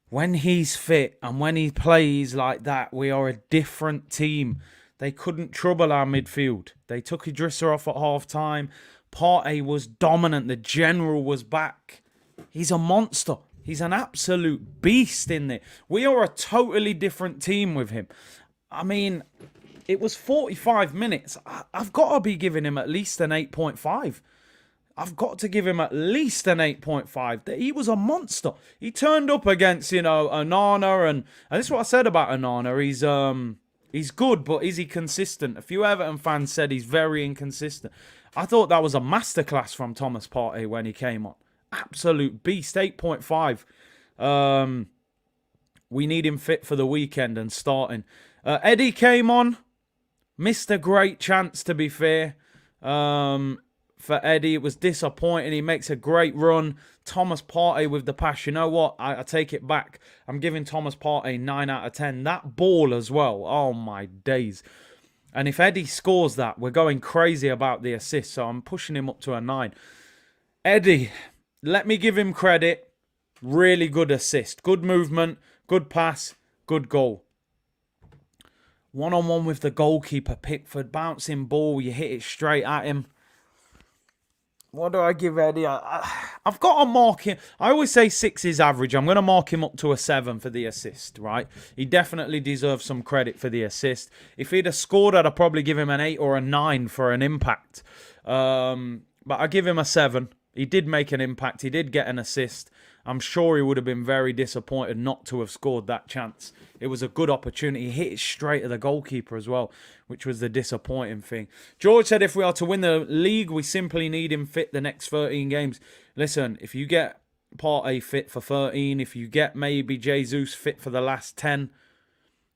when he's fit and when he plays like that, we are a different team. They couldn't trouble our midfield. They took Idrissa off at half-time. Partey was dominant. The general was back. He's a monster. He's an absolute beast in there. We are a totally different team with him. I mean, it was 45 minutes. I've got to be giving him at least an 8.5. I've got to give him at least an 8.5. He was a monster. He turned up against, Onana, and this is what I said about Onana. He's good, but is he consistent? A few Everton fans said he's very inconsistent. I thought that was a masterclass from Thomas Partey when he came on. Absolute beast, 8.5. We need him fit for the weekend and starting. Eddie came on. Missed a great chance, to be fair. For Eddie, it was disappointing. He makes a great run. Thomas Partey with the pass. You know what? I take it back. I'm giving Thomas Partey 9 out of 10. That ball as well. Oh, my days. And if Eddie scores that, we're going crazy about the assist. So I'm pushing him up to a 9. Eddie, let me give him credit. Really good assist. Good movement. Good pass. Good goal. One-on-one with the goalkeeper, Pickford. Bouncing ball. You hit it straight at him. What do I give Eddie? I've got to mark him. I always say 6 is average. I'm going to mark him up to a 7 for the assist, right? He definitely deserves some credit for the assist. If he'd have scored, I'd probably give him an 8 or a 9 for an impact. But I give him a 7. He did make an impact. He did get an assist. I'm sure he would have been very disappointed not to have scored that chance. It was a good opportunity. He hit it straight at the goalkeeper as well, which was the disappointing thing. George said if we are to win the league, we simply need him fit the next 13 games. Listen, if you get Partey fit for 13, if you get maybe Jesus fit for the last 10,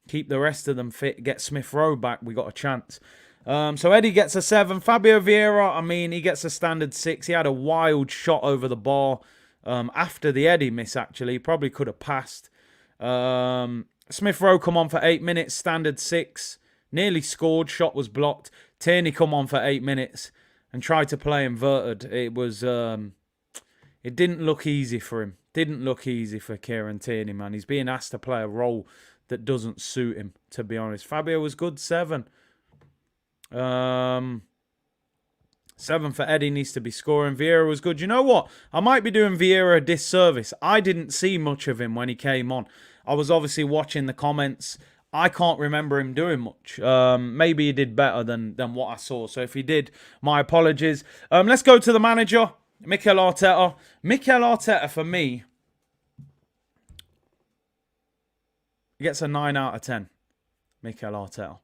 keep the rest of them fit, get Smith Rowe back, we got a chance. So Eddie gets a 7. Fabio Vieira, I mean, he gets a standard 6. He had a wild shot over the bar. After the Eddie miss, actually. He probably could have passed. Smith Rowe come on for 8 minutes, standard 6. Nearly scored, shot was blocked. Tierney come on for 8 minutes and tried to play inverted. It was, it didn't look easy for him. Didn't look easy for Kieran Tierney, man. He's being asked to play a role that doesn't suit him, to be honest. Fabio was good, 7. 7 for Eddie, needs to be scoring. Vieira was good. You know what? I might be doing Vieira a disservice. I didn't see much of him when he came on. I was obviously watching the comments. I can't remember him doing much. Maybe he did better than what I saw. So if he did, my apologies. Let's go to the manager, Mikel Arteta. Mikel Arteta, for me, gets a 9 out of 10. Mikel Arteta.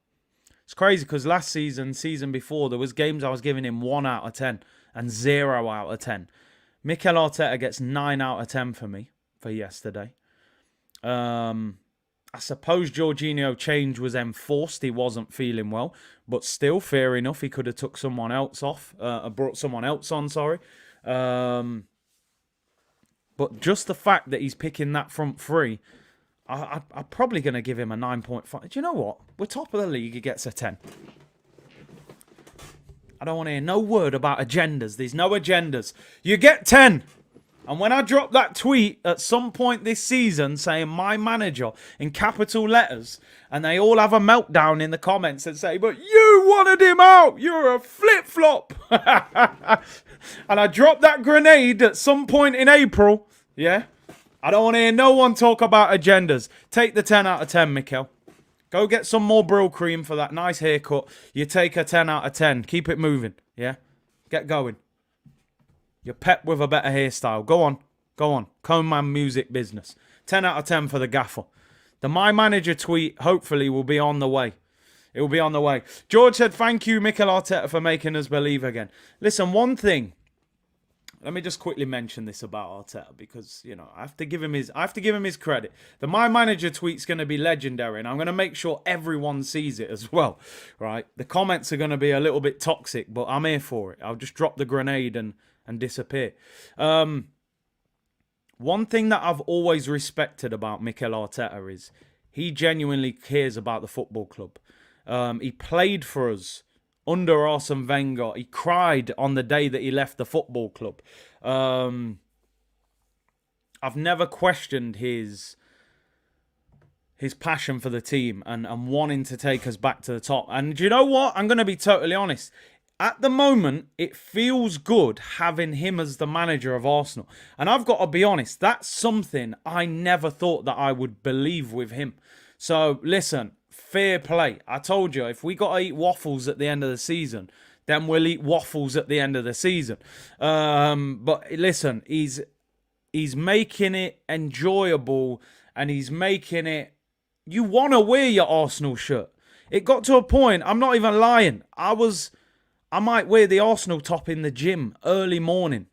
It's crazy because last season before, there was games I was giving him 1 out of 10 and 0 out of 10. Mikel Arteta gets 9 out of 10 for me for yesterday. I suppose Jorginho change was enforced. He wasn't feeling well, but still, fair enough. He could have took someone else off, brought someone else on. Sorry, but just the fact that he's picking that front three. I'm probably going to give him a 9.5. Do you know what? We're top of the league. He gets a 10. I don't want to hear no word about agendas. There's no agendas. You get 10. And when I drop that tweet at some point this season saying my manager in capital letters, and they all have a meltdown in the comments and say, but you wanted him out. You're a flip-flop. And I drop that grenade at some point in April. Yeah. I don't want to hear no one talk about agendas. Take the 10 out of 10, Mikel. Go get some more Brill cream for that nice haircut. You take a 10 out of 10. Keep it moving, yeah? Get going. You're Pep with a better hairstyle. Go on. Go on. Comb man music business. 10 out of 10 for the gaffer. The My Manager tweet, hopefully, will be on the way. It will be on the way. George said, thank you, Mikel Arteta, for making us believe again. Listen, one thing. Let me just quickly mention this about Arteta because, you know, I have to give him his credit. The My Manager tweet's going to be legendary, and I'm going to make sure everyone sees it as well, right? The comments are going to be a little bit toxic, but I'm here for it. I'll just drop the grenade and disappear. One thing that I've always respected about Mikel Arteta is he genuinely cares about the football club. He played for us under Arsene Wenger. He cried on the day that he left the football club. I've never questioned his passion for the team and wanting to take us back to the top. And do you know what? I'm going to be totally honest. At the moment, it feels good having him as the manager of Arsenal. And I've got to be honest, that's something I never thought that I would believe with him. So, listen, fair play. I told you, if we got to eat waffles at the end of the season, then we'll eat waffles at the end of the season. But listen, he's making it enjoyable and he's making it... You want to wear your Arsenal shirt. It got to a point, I'm not even lying, I might wear the Arsenal top in the gym early morning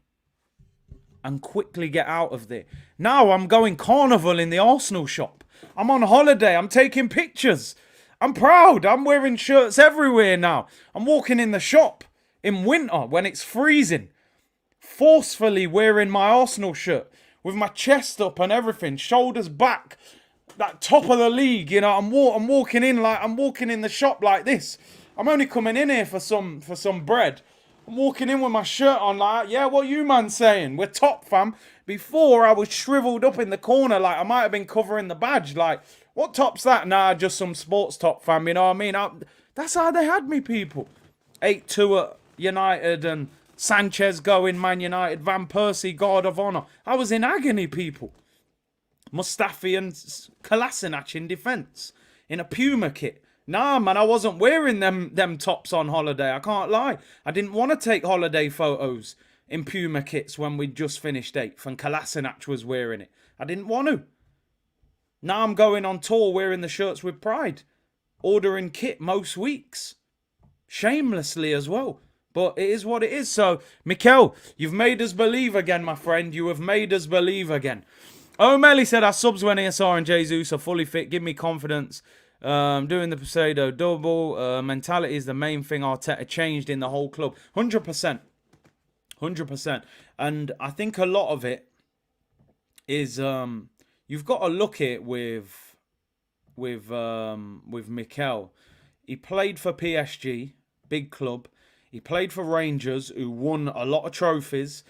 and quickly get out of there. Now I'm going carnival in the Arsenal shop. I'm on holiday. I'm taking pictures. I'm proud. I'm wearing shirts everywhere now. I'm walking in the shop in winter when it's freezing, forcefully wearing my Arsenal shirt with my chest up and everything, shoulders back, that top of the league. You know, I'm walking in like I'm walking in the shop like this. I'm only coming in here for some bread. I'm walking in with my shirt on like, yeah, what you man saying? We're top, fam. Before, I was shriveled up in the corner like I might have been covering the badge. Like, what top's that? Nah, just some sports top, fam. You know what I mean? That's how they had me, people. 8-2 at United and Sanchez going, Man United. Van Persie, Guard of Honour. I was in agony, people. Mustafi and Kolasinac in defence. In a Puma kit. Nah, man, I wasn't wearing them tops on holiday. I can't lie. I didn't want to take holiday photos in Puma kits when we'd just finished 8th and Kolasinac was wearing it. I didn't want to. Now I'm going on tour wearing the shirts with pride. Ordering kit most weeks. Shamelessly as well. But it is what it is. So, Mikel, you've made us believe again, my friend. You have made us believe again. O'Malley said, our subs when ASR and Jesus are fully fit. Give me confidence. Doing the Pesado double mentality is the main thing Arteta changed in the whole club. 100%. 100%. And I think a lot of it is you've got to look at it with Mikel. He played for PSG, big club. He played for Rangers, who won a lot of trophies.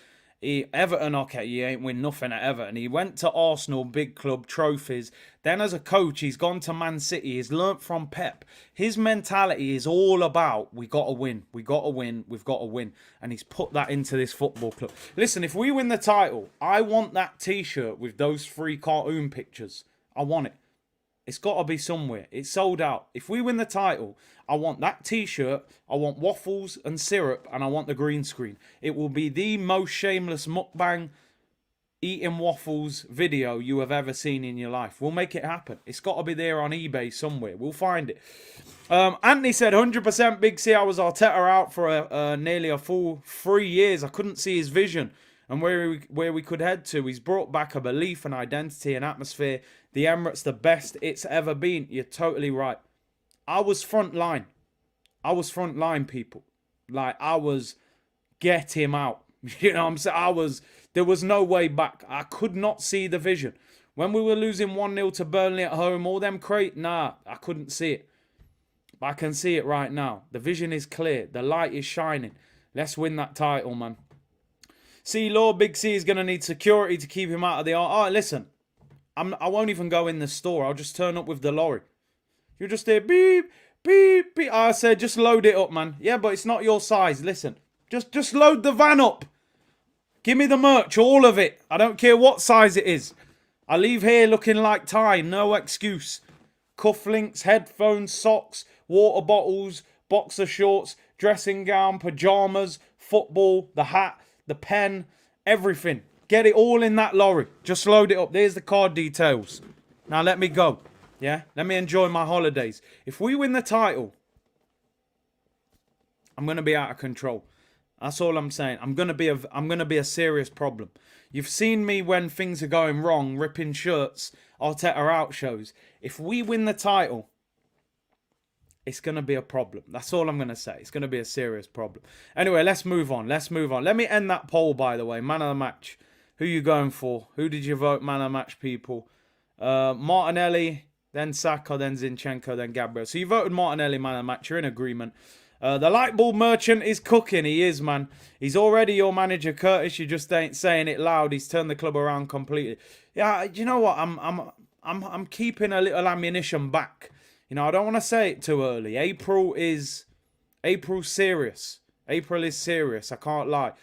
Everton, okay, he ain't win nothing at Everton. He went to Arsenal, big club, trophies. Then as a coach, he's gone to Man City. He's learnt from Pep. His mentality is all about, we got to win, we got to win, we've got to win. And he's put that into this football club. Listen, if we win the title, I want that T-shirt with those 3 cartoon pictures. I want it. It's got to be somewhere. It's sold out. If we win the title, I want that T-shirt, I want waffles and syrup, and I want the green screen. It will be the most shameless mukbang eating waffles video you have ever seen in your life. We'll make it happen. It's got to be there on eBay somewhere. We'll find it. Anthony said, 100% Big C. I was Arteta out for nearly a full 3 years. I couldn't see his vision and where we could head to. He's brought back a belief, an identity, an atmosphere. The Emirates, the best it's ever been. You're totally right. I was front line. I was front line, people. Like, I was, get him out. You know what I'm saying? There was no way back. I could not see the vision. When we were losing 1-0 to Burnley at home, all them nah, I couldn't see it. But I can see it right now. The vision is clear. The light is shining. Let's win that title, man. C-Law, Big C is going to need security to keep him out of the... Oh, listen. I won't even go in the store. I'll just turn up with the lorry. You'll just hear beep, beep, beep. I said, just load it up, man. Yeah, but it's not your size. Listen. Just load the van up. Give me the merch, all of it. I don't care what size it is. I leave here looking like Ty, no excuse. Cufflinks, headphones, socks, water bottles, boxer shorts, dressing gown, pajamas, football, the hat, the pen, everything. Get it all in that lorry. Just load it up. There's the card details. Now let me go. Yeah? Let me enjoy my holidays. If we win the title, I'm going to be out of control. That's all I'm saying. I'm going to be a serious problem. You've seen me when things are going wrong, ripping shirts, Arteta out shows. If we win the title, it's going to be a problem. That's all I'm going to say. It's going to be a serious problem. Anyway, let's move on. Let's move on. Let me end that poll, by the way. Man of the match. Who you going for? Who did you vote man of the match, people? Martinelli, then Saka, then Zinchenko, then Gabriel. So you voted Martinelli man of the match. You're in agreement. The light bulb merchant is cooking. He is, man. He's already your manager, Curtis. You just ain't saying it loud. He's turned the club around completely. Yeah, you know what? I'm keeping a little ammunition back. You know, I don't want to say it too early. April's serious. April is serious. I can't lie.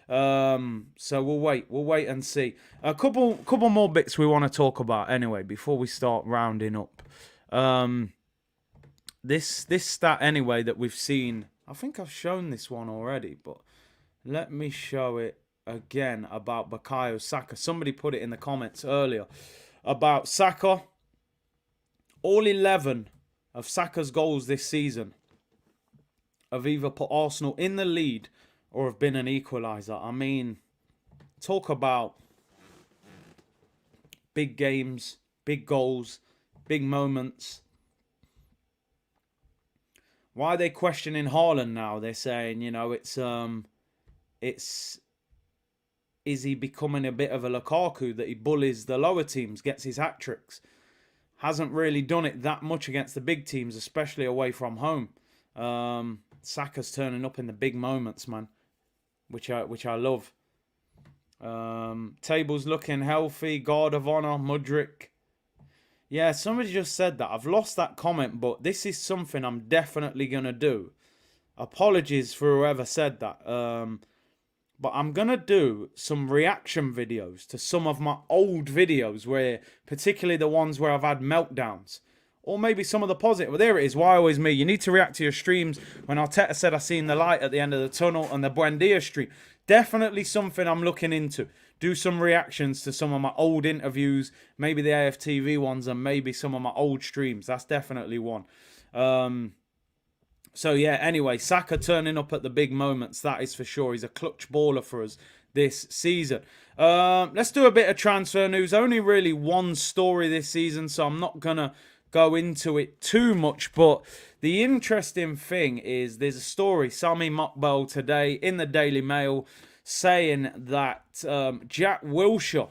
So we'll wait and see. A couple more bits we want to talk about anyway before we start rounding up. This stat anyway that we've seen, I think I've shown this one already, but let me show it again about Bukayo Saka. Somebody put it in the comments earlier about Saka. All 11 of Saka's goals this season have either put Arsenal in the lead or have been an equaliser. I mean, talk about big games, big goals, big moments. Why are they questioning Haaland now? They're saying, you know, is he becoming a bit of a Lukaku that he bullies the lower teams, gets his hat-tricks? Hasn't really done it that much against the big teams, especially away from home. Saka's turning up in the big moments, man, which I love. Table's looking healthy. Guard of Honour, Mudryk. Yeah, somebody just said that. I've lost that comment, but this is something I'm definitely going to do. Apologies for whoever said that. But I'm going to do some reaction videos to some of my old videos, where particularly the ones where I've had meltdowns. Or maybe some of the positive. Well, there it is. Why always me? You need to react to your streams. When Arteta said I seen the light at the end of the tunnel, and the Buendia stream. Definitely something I'm looking into. Do some reactions to some of my old interviews. Maybe the AFTV ones, and maybe some of my old streams. That's definitely one. So yeah, anyway, Saka turning up at the big moments. That is for sure. He's a clutch baller for us this season. Let's do a bit of transfer news. Only really one story this season, so I'm not going to go into it too much, but the interesting thing is there's a story, Sami Mokbel today in the Daily Mail, saying that Jack Wilshere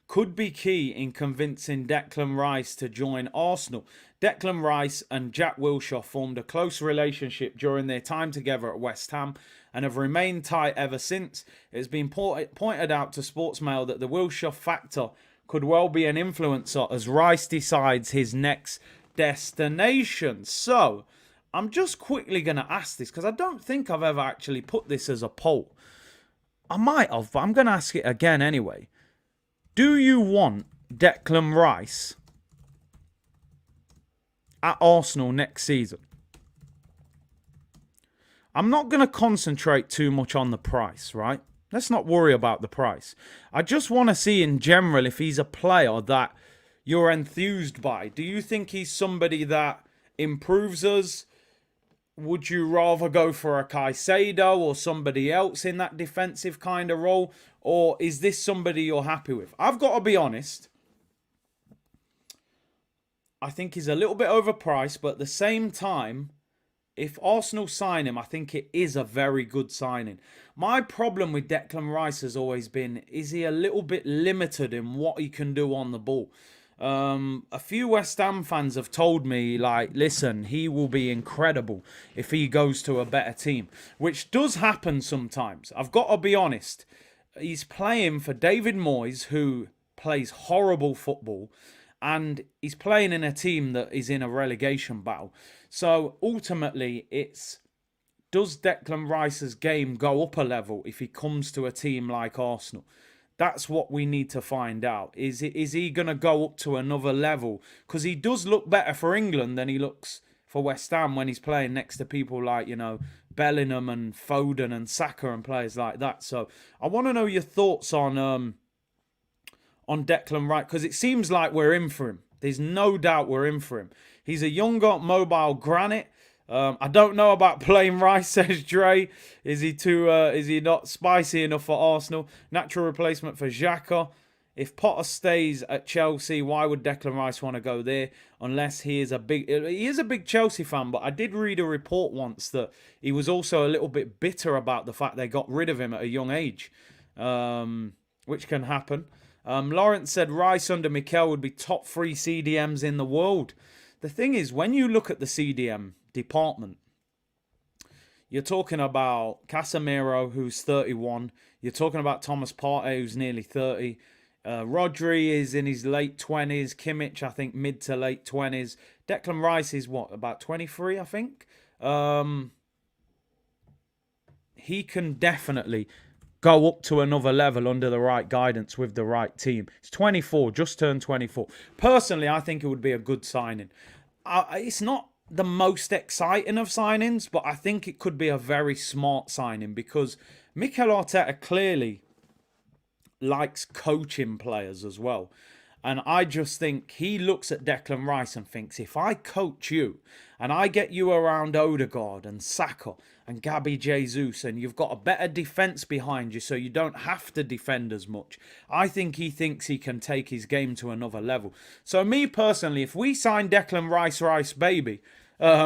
could be key in convincing Declan Rice to join Arsenal. Declan Rice and Jack Wilshere formed a close relationship during their time together at West Ham and have remained tight ever since. It has been pointed out to Sportsmail that the Wilshere factor could well be an influencer as Rice decides his next destination. So, I'm just quickly going to ask this, because I don't think I've ever actually put this as a poll. I might have, but I'm going to ask it again anyway. Do you want Declan Rice at Arsenal next season? I'm not going to concentrate too much on the price, right? Let's not worry about the price. I just want to see in general if he's a player that you're enthused by. Do you think he's somebody that improves us? Would you rather go for a Caicedo or somebody else in that defensive kind of role? Or is this somebody you're happy with? I've got to be honest. I think he's a little bit overpriced, but at the same time, if Arsenal sign him, I think it is a very good signing. My problem with Declan Rice has always been, is he a little bit limited in what he can do on the ball? A few West Ham fans have told me, like, listen, he will be incredible if he goes to a better team, which does happen sometimes. I've got to be honest. He's playing for David Moyes, who plays horrible football, and he's playing in a team that is in a relegation battle. So ultimately, it's, does Declan Rice's game go up a level if he comes to a team like Arsenal? That's what we need to find out. Is he going to go up to another level? Because he does look better for England than he looks for West Ham when he's playing next to people like, Bellingham and Foden and Saka and players like that. So I want to know your thoughts on Declan Rice, because it seems like we're in for him. There's no doubt we're in for him. He's a younger, mobile granite. I don't know about playing Rice, says Dre. Is he not spicy enough for Arsenal? Natural replacement for Xhaka. If Potter stays at Chelsea, why would Declan Rice want to go there? Unless he is a big Chelsea fan, but I did read a report once that he was also a little bit bitter about the fact they got rid of him at a young age, which can happen. Lawrence said Rice under Mikel would be top 3 CDMs in the world. The thing is, when you look at the CDM department, you're talking about Casemiro, who's 31. You're talking about Thomas Partey, who's nearly 30. Rodri is in his late 20s. Kimmich, I think, mid to late 20s. Declan Rice is what, about 23, I think? He can definitely go up to another level under the right guidance with the right team. He's 24, just turned 24. Personally, I think it would be a good signing. It's not the most exciting of signings, but I think it could be a very smart signing because Mikel Arteta clearly likes coaching players as well. And I just think he looks at Declan Rice and thinks, if I coach you and I get you around Odegaard and Saka and Gabby Jesus and you've got a better defence behind you so you don't have to defend as much, I think he thinks he can take his game to another level. So me personally, if we sign Declan Rice baby,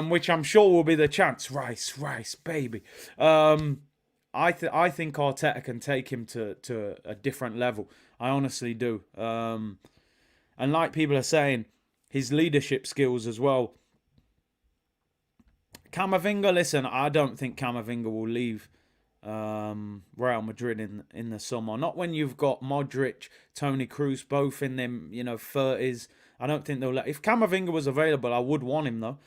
which I'm sure will be the chance, Rice baby, I think Arteta can take him to a different level. I honestly do. And like people are saying, his leadership skills as well. Camavinga, listen, I don't think Camavinga will leave Real Madrid in the summer. Not when you've got Modric, Toni Kroos, both in them, 30s. I don't think they'll let... If Camavinga was available, I would want him, though.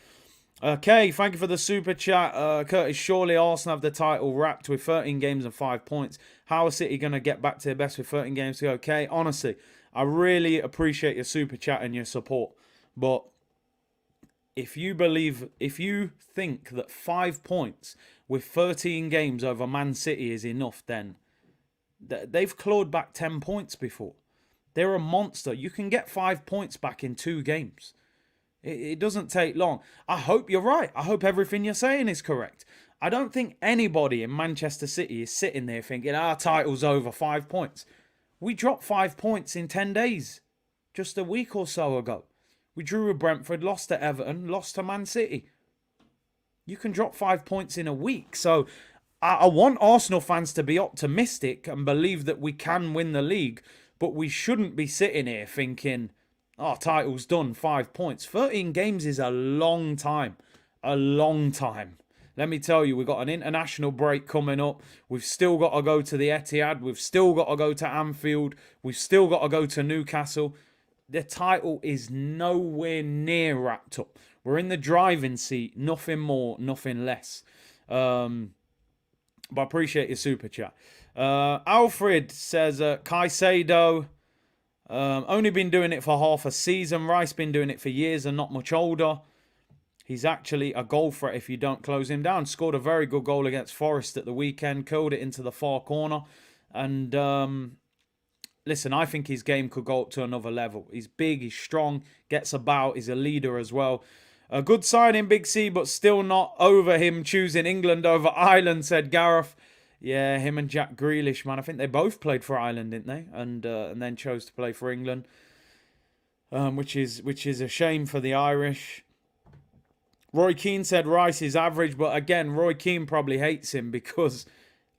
Okay, thank you for the super chat. Curtis, surely Arsenal have the title wrapped with 13 games and 5 points. How is City going to get back to their best with 13 games to go? Okay, honestly, I really appreciate your super chat and your support. But if you think that 5 points with 13 games over Man City is enough, then they've clawed back 10 points before. They're a monster. You can get 5 points back in 2 games. It doesn't take long. I hope you're right. I hope everything you're saying is correct. I don't think anybody in Manchester City is sitting there thinking, our title's over, 5 points. We dropped 5 points in 10 days, just a week or so ago. We drew with Brentford, lost to Everton, lost to Man City. You can drop 5 points in a week. So I want Arsenal fans to be optimistic and believe that we can win the league, but we shouldn't be sitting here thinking, title's done, 5 points. 13 games is a long time. A long time. Let me tell you, we've got an international break coming up. We've still got to go to the Etihad. We've still got to go to Anfield. We've still got to go to Newcastle. The title is nowhere near wrapped up. We're in the driving seat. Nothing more, nothing less. But I appreciate your super chat. Alfred says, Caicedo... only been doing it for half a season. Rice been doing it for years and not much older. He's actually a goal threat if you don't close him down. Scored a very good goal against Forest at the weekend. Curled it into the far corner. And listen, I think his game could go up to another level. He's big, he's strong, gets about, he's a leader as well. A good signing, Big C, but still not over him choosing England over Ireland, said Gareth. Yeah, him and Jack Grealish, man. I think they both played for Ireland, didn't they? And then chose to play for England, which is a shame for the Irish. Roy Keane said Rice is average, but again, Roy Keane probably hates him because,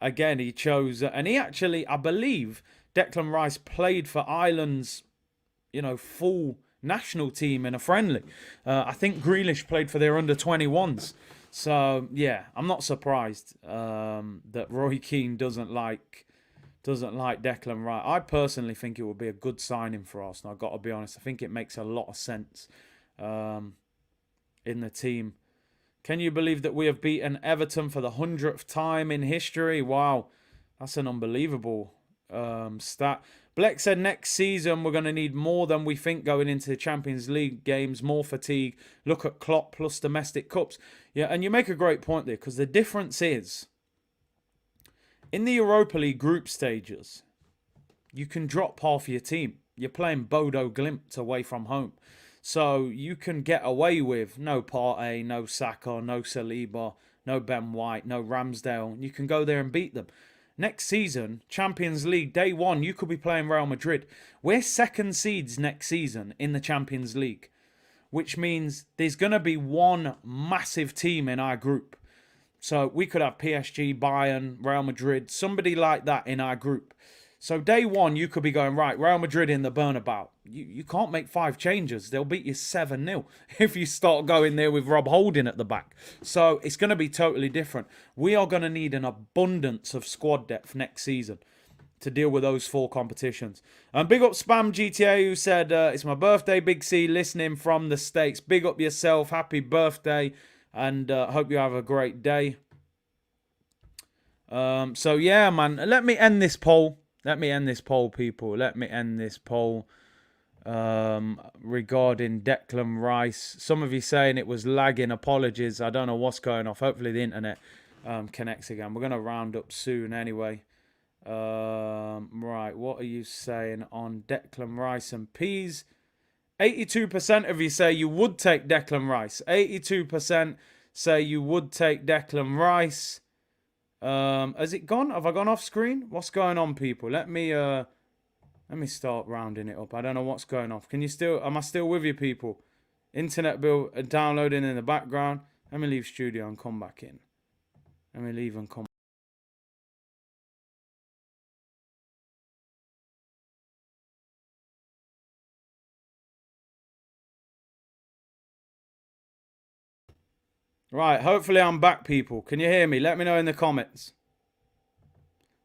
again, he chose... and he actually, I believe, Declan Rice played for Ireland's, full national team in a friendly. I think Grealish played for their under-21s. So, yeah, I'm not surprised that Roy Keane doesn't like Declan Rice. I personally think it would be a good signing for Arsenal, I've got to be honest. I think it makes a lot of sense in the team. Can you believe that we have beaten Everton for the 100th time in history? Wow, that's an unbelievable stat. Bleck said next season we're going to need more than we think going into the Champions League games, more fatigue. Look at Klopp plus domestic cups. Yeah, and you make a great point there, because the difference is, in the Europa League group stages, you can drop half your team. You're playing Bodo Glimt away from home. So you can get away with no Partey, no Saka, no Saliba, no Ben White, no Ramsdale. You can go there and beat them. Next season, Champions League, day one, you could be playing Real Madrid. We're second seeds next season in the Champions League, which means there's going to be one massive team in our group. So we could have PSG, Bayern, Real Madrid, somebody like that in our group. So day one, you could be going, right, Real Madrid in the Bernabeu. You can't make 5 changes. They'll beat you 7-0 if you start going there with Rob Holding at the back. So it's going to be totally different. We are going to need an abundance of squad depth next season to deal with those 4 competitions. And big up Spam GTA, who said, it's my birthday, Big C, listening from the States. Big up yourself. Happy birthday. And hope you have a great day. So yeah, man, let me end this poll. Let me end this poll, people. Let me end this poll regarding Declan Rice. Some of you saying it was lagging. Apologies. I don't know what's going off. Hopefully the internet connects again. We're going to round up soon anyway. Right, what are you saying on Declan Rice and Peas? 82% of you say you would take Declan Rice. 82% say you would take Declan Rice. Has it gone? Have I gone off screen? What's going on, people? Let me start rounding it up. I don't know what's going off. Am I still with you, people? Internet bill downloading in the background. Let me leave studio and come back in. Let me leave and come. Right, hopefully I'm back, people. Can you hear me? Let me know in the comments.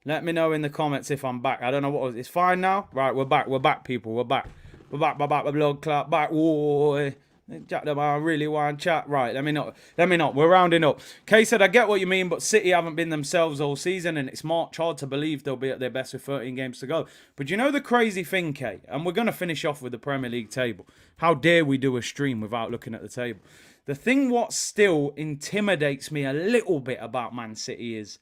Let me know in the comments if I'm back. I don't know what was. It's fine now? Right, we're back. We're back, people. We're back. We're back. We're back. We're blood clot back. Whoa. Jack them, I really want to chat. Right, let me not. We're rounding up. Kay said, I get what you mean, but City haven't been themselves all season, and it's March. Hard to believe they'll be at their best with 13 games to go. But you know the crazy thing, Kay? And we're going to finish off with the Premier League table. How dare we do a stream without looking at the table? The thing what still intimidates me a little bit about Man City is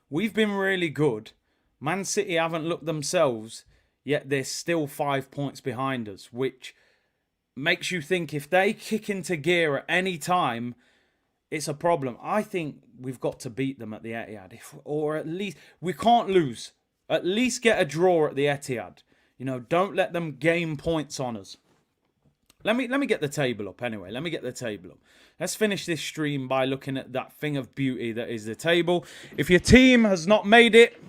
we've been really good. Man City haven't looked themselves, yet they're still 5 points behind us, which makes you think if they kick into gear at any time, it's a problem. I think we've got to beat them at the Etihad, or at least we can't lose. At least get a draw at the Etihad. You know, don't let them gain points on us. Let me get the table up anyway. Let me get the table up. Let's finish this stream by looking at that thing of beauty that is the table. If your team has not made it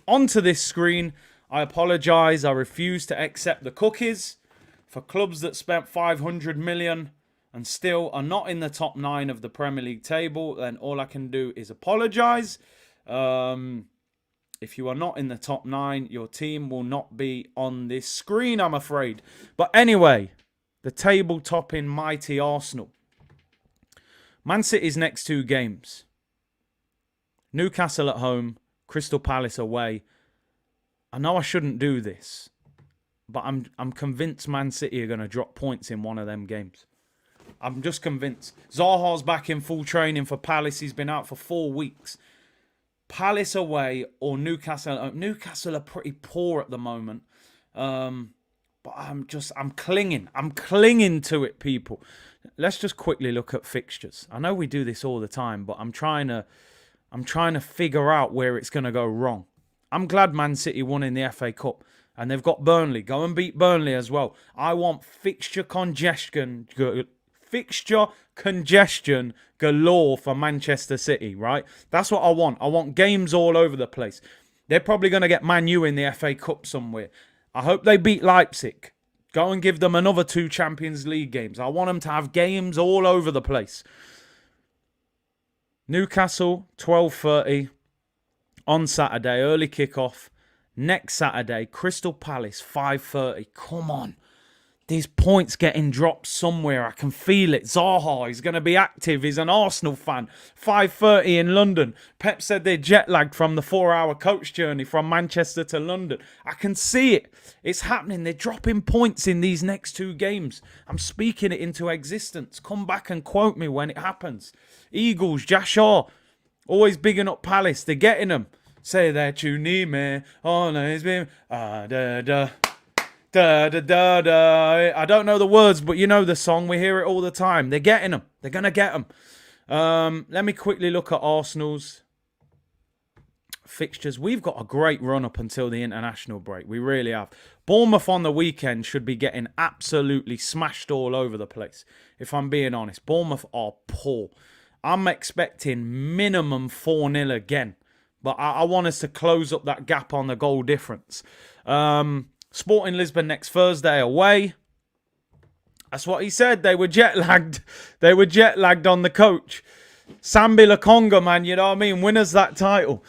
onto this screen, I apologise. I refuse to accept the cookies. For clubs that spent 500 million and still are not in the top 9 of the Premier League table, then all I can do is apologise. If you are not in the top 9, your team will not be on this screen, I'm afraid. But anyway, the table-topping mighty Arsenal. Man City's next 2 games. Newcastle at home, Crystal Palace away. I know I shouldn't do this, but I'm convinced Man City are going to drop points in one of them games. I'm just convinced. Zaha's back in full training for Palace. He's been out for 4 weeks. Palace away or Newcastle at home. Newcastle are pretty poor at the moment. But I'm clinging. I'm clinging to it, people. Let's just quickly look at fixtures. I know we do this all the time, but I'm trying to figure out where it's going to go wrong. I'm glad Man City won in the FA Cup, and they've got Burnley. Go and beat Burnley as well. I want fixture congestion galore for Manchester City, right? That's what I want. I want games all over the place. They're probably going to get Man U in the FA Cup somewhere. I hope they beat Leipzig. Go and give them another 2 Champions League games. I want them to have games all over the place. Newcastle, 12:30 on Saturday, early kickoff. Next Saturday, Crystal Palace, 5:30. Come on. these points getting dropped somewhere. I can feel it. Zaha is going to be active. He's an Arsenal fan. 5:30 in London. Pep said they're jet lagged from the 4-hour coach journey from Manchester to London. I can see it. It's happening. They're dropping points in these next 2 games. I'm speaking it into existence. Come back and quote me when it happens. Eagles, Jashar, always bigging up Palace. They're getting them. Say that you need me. Always be. Da da. Da, da, da, da. I don't know the words, but you know the song. We hear it all the time. They're getting them. They're going to get them. Let me quickly look at Arsenal's fixtures. We've got a great run up until the international break. We really have. Bournemouth on the weekend should be getting absolutely smashed all over the place. If I'm being honest, Bournemouth are poor. I'm expecting minimum 4-0 again. But I want us to close up that gap on the goal difference. Sporting Lisbon next Thursday away. That's what he said. They were jet lagged. They were jet lagged on the coach. Sambi Lokonga, man, you know what I mean? Winners that title.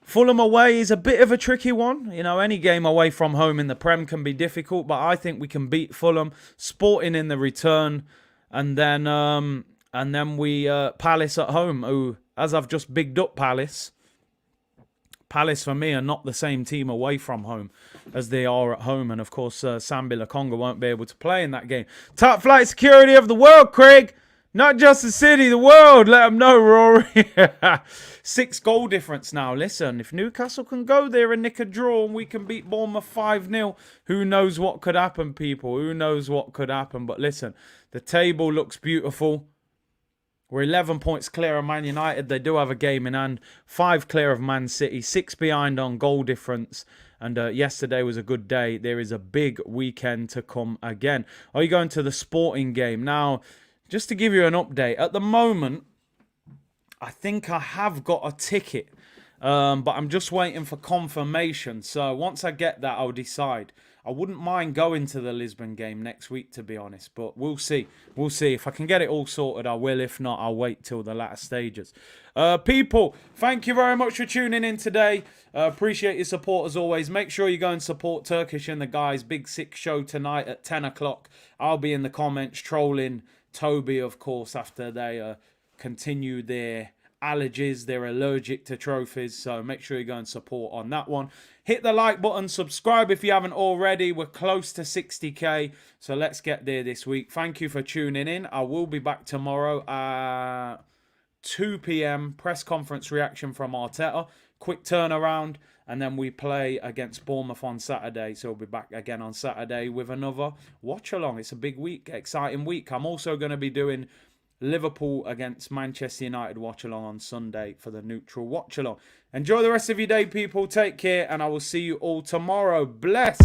Fulham away is a bit of a tricky one. You know, any game away from home in the Prem can be difficult, but I think we can beat Fulham. Sporting in the return, and then we Palace at home. Who, as I've just bigged up Palace for me are not the same team away from home as they are at home. And of course, Sambi Lokonga won't be able to play in that game. Top flight security of the world, Craig. Not just the city, the world. Let them know, Rory. 6 goal difference now. Listen, if Newcastle can go there and nick a draw and we can beat Bournemouth 5-0, who knows what could happen, people? Who knows what could happen? But listen, the table looks beautiful. We're 11 points clear of Man United. They do have a game in hand. 5 clear of Man City. 6 behind on goal difference. And yesterday was a good day. There is a big weekend to come again. Are you going to the Sporting game? Now, just to give you an update. At the moment, I think I have got a ticket. But I'm just waiting for confirmation. So once I get that, I'll decide. I wouldn't mind going to the Lisbon game next week, to be honest. But we'll see. We'll see. If I can get it all sorted, I will. If not, I'll wait till the latter stages. People, thank you very much for tuning in today. Appreciate your support as always. Make sure you go and support Turkish and the guys. Big 6 show tonight at 10 o'clock. I'll be in the comments trolling Toby, of course, after they continue their allergies. They're allergic to trophies, so make sure you go and support on that one. Hit the like button, subscribe if you haven't already. We're close to 60k, so let's get there this week. Thank you for tuning in. I will be back tomorrow at 2 p.m. press conference reaction from Arteta. Quick turnaround, and then we play against Bournemouth on Saturday. So we'll be back again on Saturday with another watch along. It's a big week, exciting week. I'm also going to be doing Liverpool against Manchester United watch along on Sunday for the neutral watch along. Enjoy the rest of your day, people. Take care, and I will see you all tomorrow. Bless.